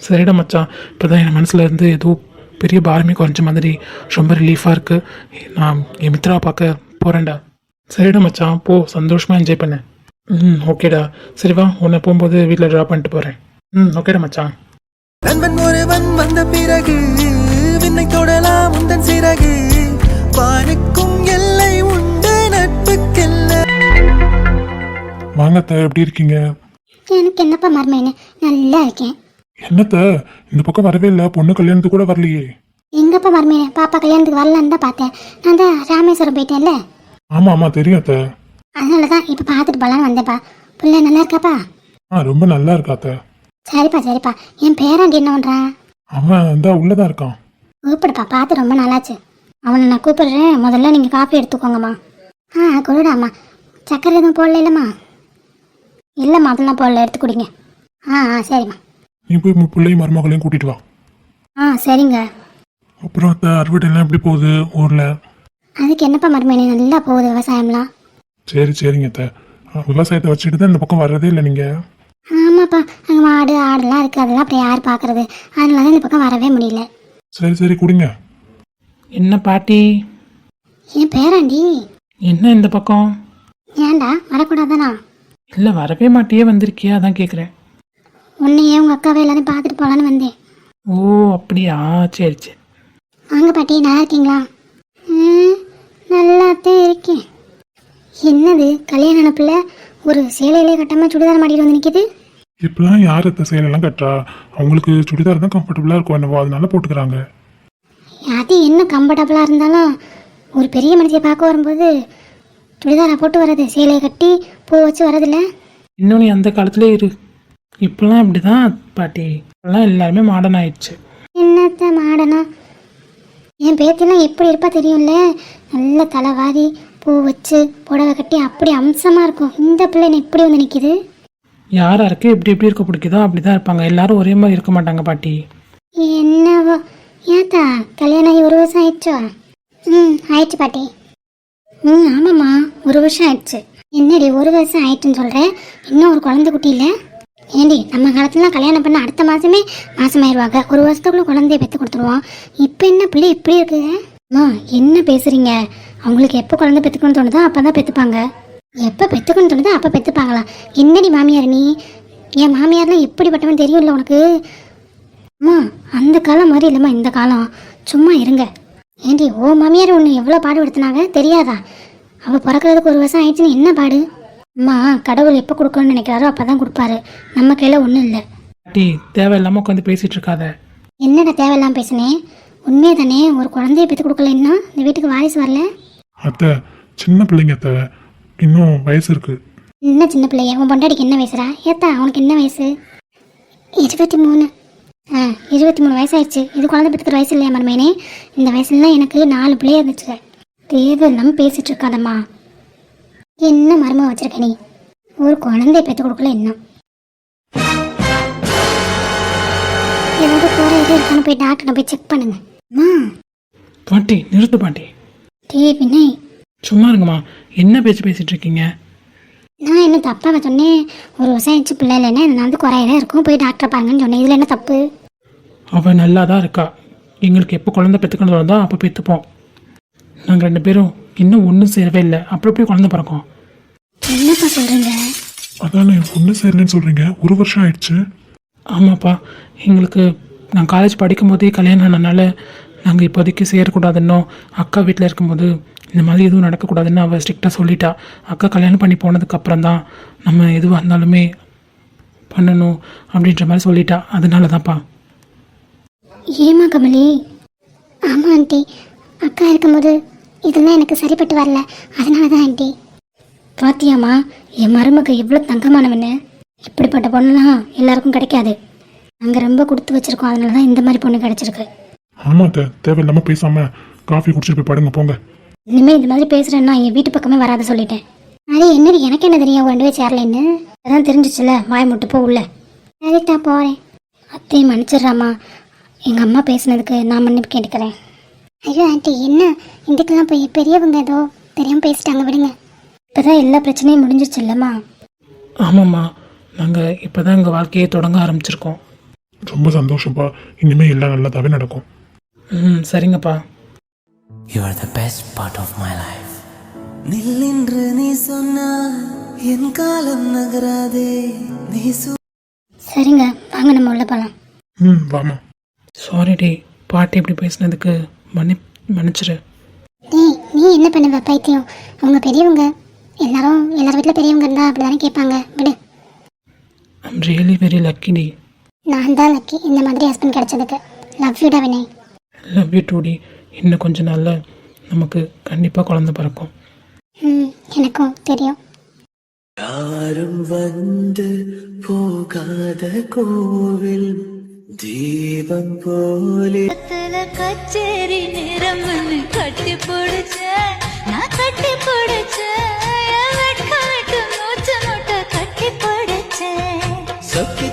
சரிடா மச்சான், இப்போ தான் என் மனசில் இருந்து ஏதோ பெரிய பாரமே குறைஞ்ச மாதிரி ரொம்ப ரிலீஃபாக இருக்குது. நான் என் மித்ராவை பார்க்க போகிறேன்டா. சரிடா மச்சான், போ, சந்தோஷமாக என்ஜாய் பண்ணேன். ஓகேடா. சரி வா, உன்னை போகும்போது வீட்டில் ட்ராப் பண்ணிட்டு போகிறேன். ஓகேடா மச்சான். நண்பன் ஒருவன் வந்த பிறகு விண்ணை தொடலாம் உந்தன் சிறகு, வானுக்கும் எல்லை உண்டு நட்புக்கெல்ல. வாங்கத்த, எப்படி இருக்கீங்க? எனக்கு என்னப்பா மர்மேனு, நல்லா இருக்கேன். என்னத்த இந்த பக்கம் வரவே இல்லை, பொண்ணு கல்யாணத்துக்கு கூட வரலையே. எங்கப்பா மர்மேனு, பாப்பா கல்யாணத்துக்கு வரலான்னு தான் பார்த்தேன். நான் தான் ராமேஸ்வரம் போயிட்டேன்ல. ஆமாம் தெரியும் அத்த. அதனால தான் இப்போ பார்த்துட்டு போகலான்னு வந்தேன்ப்பா. பிள்ளை நல்லா இருக்காப்பா? ரொம்ப நல்லா இருக்காத்த. சரிப்பா. என் பேராண்டி என்ன பண்ணுறான்? அவன் இந்த உள்ளதான் இருக்கான். கூப்பிடுப்பா, பார்த்து ரொம்ப நாளாச்சு. அவனை நான் கூப்பிடுறேன், முதல்ல நீங்கள் காஃபி எடுத்துக்கோங்கம்மா. கொடுடாம்மா. சக்கரை எதுவும் போடல இல்லைம்மா? இல்லைம்மா, அதெல்லாம் போடல, எடுத்து குடிங்க. சரிம்மா. நீ போய் பிள்ளையும் மருமகளையும் கூட்டிட்டு வா. சரிங்க. அப்புறம் அத்தை, அறுவடைலாம் எப்படி போகுது ஊரில்? அதுக்கு என்னப்பா மருமேனி, நல்லா போகுது விவசாயம்லாம். சரிங்க அத்தை. விவசாயத்தை வச்சுட்டு தான் இந்த பக்கம் வர்றதே இல்லை நீங்கள்? ஆமாப்பா, அங்கே மாடு ஆடுலாம் இருக்குது, அதெல்லாம் அப்புறம் யார் பார்க்குறது? அதனால தான் இந்த பக்கம் வரவே முடியல. சரி குடிங்க. என்ன பாட்டி? என் பேராண்டி. என்ன இந்த பக்கம்? ஏன்டா வரக்கூடாதானா? இல்லை, வரவே மாட்டியே, வந்திருக்கியா, அதான் கேட்குறேன். உன்னையே உங்கள் அக்காவை எல்லாரும் பார்த்துட்டு போகலான்னு வந்தேன். ஓ அப்படியா, சரி. வாங்க பாட்டி, நல்லா இருக்கீங்களா? நல்லாத்தான் இருக்கேன். என்னது கல்யாணம் ஆன பிள்ளை ஒரு சேலையிலே கட்டாமல் சுடிதார் மாட்டிட்டு வந்து நிற்கிது? இப்பெல்லாம் யார் அத்தை சேலையெல்லாம் கட்டுறா? அவங்களுக்கு சுடிதார் தான் கம்ஃபர்டபுளாக இருக்கும் என்னவோ, அதனால போட்டுக்கிறாங்க. அது என்ன கம்ஃபர்டபுளாக இருந்தாலும் ஒரு பெரிய மனுஷியை பார்க்க வரும்போது சுடிதாரை போட்டு வர்றது, சேலையை கட்டி பூ வச்சு வர்றதில்ல. இன்னும் நீ அந்த காலத்துல இரு. இப்பெல்லாம் இப்படி தான் பாட்டி, இப்பெல்லாம் எல்லாருமே மாடர்ன் ஆயிடுச்சு. என்னத்த மாடனா? என் பேத்திலாம் எப்படி இருப்பா தெரியும்ல, நல்ல தலைவாரி பூ வச்சு புடவை கட்டி அப்படி அம்சமாக இருக்கும். இந்த பிள்ளை என்ன இப்படி வந்து நிற்கிது? யாராருக்கு எப்படி எப்படி இருக்க பிடிக்குதோ அப்படி தான் இருப்பாங்க. எல்லாரும் ஒரே மாதிரி இருக்க மாட்டாங்க பாட்டி. என்னவோ ஏத்தா கல்யாணம் ஆகி 1 வருஷம் ஆயிடுச்சோ? ஆயிடுச்சு பாட்டி. ஆமாம்மா 1 வருஷம் ஆயிடுச்சு. என்னடி 1 வருஷம் ஆயிடுச்சுன்னு சொல்கிறேன், இன்னும் ஒரு குழந்தை குட்டி இல்லை? ஏண்டி நம்ம காலத்துலாம் கல்யாணம் பண்ண அடுத்த மாதமே மாசமாயிருவாங்க, 1 வருஷத்துக்குள்ள குழந்தைய பெற்று கொடுத்துருவோம். இப்போ என்ன பிள்ளை இப்படி இருக்குங்க? அம்மா என்ன பேசுகிறீங்க? அவங்களுக்கு எப்போ குழந்தை பெற்றுக்கணும்னு தோணுதோ அப்போ தான் பெற்றுப்பாங்க. எப்போ பெற்றுக்கணும்னு தோணுதோ அப்போ பெற்றுப்பாங்களா? என்னடி மாமியார் நீ? என் மாமியார்லாம் எப்படிப்பட்டவன் தெரியும்ல உனக்கு? அம்மா அந்த காலம் மாதிரி இல்லைம்மா இந்த காலம். சும்மா இருங்க. ஏண்டி ஓ மாமியார் ஒன்று எவ்வளோ பாடுபடுத்தினாங்க தெரியாதா? அவள் பிறக்கிறதுக்கு 1 வருஷம் ஆயிடுச்சுன்னு என்ன பாடு? அம்மா கடவுள் எப்போ கொடுக்கணும்னு நினைக்கிறாரோ அப்போ தான் கொடுப்பாரு. நம்ம கையில் ஒன்றும் இல்லை. பாட்டி தேவையில்லாமல் உட்காந்து பேசிகிட்டு இருக்காத. என்னடா தேவையில்லாம பேசுனேன்? உண்மையே தானே, ஒரு குழந்தைய பெற்று கொடுக்கல, இன்னும் இந்த வீட்டுக்கு வாரிசு வரல. அத்தை சின்ன பிள்ளைங்க அத்தை, இன்னும் வயசு இருக்கு. என்ன சின்ன பிள்ளைய? உன் பொண்டாடிக்கு என்ன வயசுடா? ஏத்தா அவனுக்கு என்ன வயசு? 23. 23 வயசாயிடுச்சு. இது குழந்தை பெற்றுக்கிற வயசு இல்லையா மருமையனே? இந்த வயசுலாம் எனக்கு 4 பிள்ளைய இருந்துச்சு. தேவையில்லாம பேசிட்டு இருக்காதம்மா. என்ன மருமக வச்சிருக்க நீ? ஒரு குழந்தைய பெற்று கொடுக்கல இன்னும். ஏதாவது போகிற இது இருக்கான்னு போய் டாக்டரை போய் செக் பண்ணுங்க. அம்மா பாட்டி நிறுத்து பாட்டி. வினய் சும்மா இருங்கம்மா. என்ன பேச்சு பேசிகிட்டு இருக்கீங்க? நான் என்ன தப்பாக சொன்னேன்? 1 வருஷம் ஆயிடுச்சு பிள்ளை இல்லைன்னா வந்து குறையெல்லாம் இருக்கும், போய் டாக்டரை பாருங்கன்னு சொன்னேன். இதில் என்ன தப்பு? அவள் நல்லா தான் இருக்கா. எங்களுக்கு எப்போ குழந்தை பெற்றுக்கணும் தோணுதோ அப்போ பெற்றுப்போம். நாங்கள் 2 பேரும் இன்னும் ஒன்றும் சேரவே இல்லை, அப்படி எப்படி குழந்தை பிறக்கும்? என்னப்பா சொல்கிறீங்க? அதானே ஒன்று சேரலன்னு சொல்கிறீங்க, 1 வருஷம் ஆயிடுச்சு. ஆமாப்பா, எங்களுக்கு நான் காலேஜ் படிக்கும் போதே கல்யாணம் ஆனதுனால நாங்கள் இப்போதைக்கு சேரக்கூடாதுன்னோ, அக்கா வீட்டில் இருக்கும்போது இந்த மாதிரி எதுவும் நடக்கக்கூடாதுன்னு அவள் ஸ்ட்ரிக்டாக சொல்லிட்டா. அக்கா கல்யாணம் பண்ணி போனதுக்கப்புறம் தான் நம்ம எதுவாக இருந்தாலுமே பண்ணணும் அப்படின்ற மாதிரி சொல்லிட்டா. அதனால தான்ப்பா. ஏமா கமலி? ஆமாம் ஆண்டி, அக்கா இருக்கும்போது இதெல்லாம் எனக்கு சரிப்பட்டு வரல, அதனால தான் ஆண்டி. பாத்தியாம்மா என் மருமக எவ்வளோ தங்கமானவன்னு? இப்படிப்பட்ட பொண்ணுலாம் எல்லாருக்கும் கிடைக்காது. நாங்கள் ரொம்ப கொடுத்து வச்சுருக்கோம், அதனால தான் இந்த மாதிரி பொண்ணு கிடச்சிருக்கு. ஆமாம் அத்தை, தேவையில்லாமல் பேசாமல் காஃபி குடிச்சிட்டு போய் படுங்க போங்க. இனிமேல் இந்த மாதிரி பேசுகிறேன்னா என் வீட்டு பக்கமே வராத சொல்லிட்டேன். அது என்னடி எனக்கு என்ன தெரியும் 2 பேர் சேரலைன்னு? அதான் தெரிஞ்சிச்சுல, வாய் முட்டு போ உள்ள. சரிட்டா போகிறேன். அத்தையும் மன்னிச்சிடுறாம்மா, எங்கள் அம்மா பேசுனதுக்கு நான் மன்னிப்பு கேட்டுக்கிறேன். ஐயோ ஆண்டி என்ன இதுக்கெல்லாம் போய் பெரியவங்க ஏதோ தெரியாமல் பேசிட்டாங்க, விடுங்க. இப்போ தான் எல்லா பிரச்சனையும் முடிஞ்சிருச்சு இல்லைம்மா? ஆமாம்மா, நாங்கள் இப்போ தான் எங்கள் வாழ்க்கையை தொடங்க ஆரம்பிச்சிருக்கோம். ரொம்ப சந்தோஷப்பா, இனிமேல் எல்லாம் நல்லதாகவே நடக்கும். சரிங்கப்பா. You are the best part of my life. நில்லென்று நீ சொன்னால் என் காலம் நகராதே. நீ சரிங்க, வாங்க நம்ம உள்ள போகலாம். வாமா. சாரி டி, பாட்டி இப்படி பேசினதுக்கு மன்னிச்சிரு. நீ என்ன பண்ணுவ பைத்தியம்? அவங்க பெரியவங்க, எல்லார் வீட்டில் பெரியவங்க இருந்தால் அப்படி தானே கேட்பாங்க, விடு. ஐம் ரியலி வெரி லக்கி டி. நான் தான் லக்கி இந்த மாதிரி ஹஸ்பண்ட் கிடைச்சதுக்கு. லவ் யூடா வினய். லவ் யூ டூ டி. இன்னும் கொஞ்ச நாளில் நமக்கு கண்டிப்பாக குழந்தை பிறக்கும். எனக்கும் தெரியும். யாரும் வந்து போகாத கோவில் தீபம் போலே கச்சேரி நிறம்னு கட்டி பிடிச்ச நான் கட்டி பிடிச்ச மூச்சு முட்டை கட்டி பிடிச்ச சொக்கி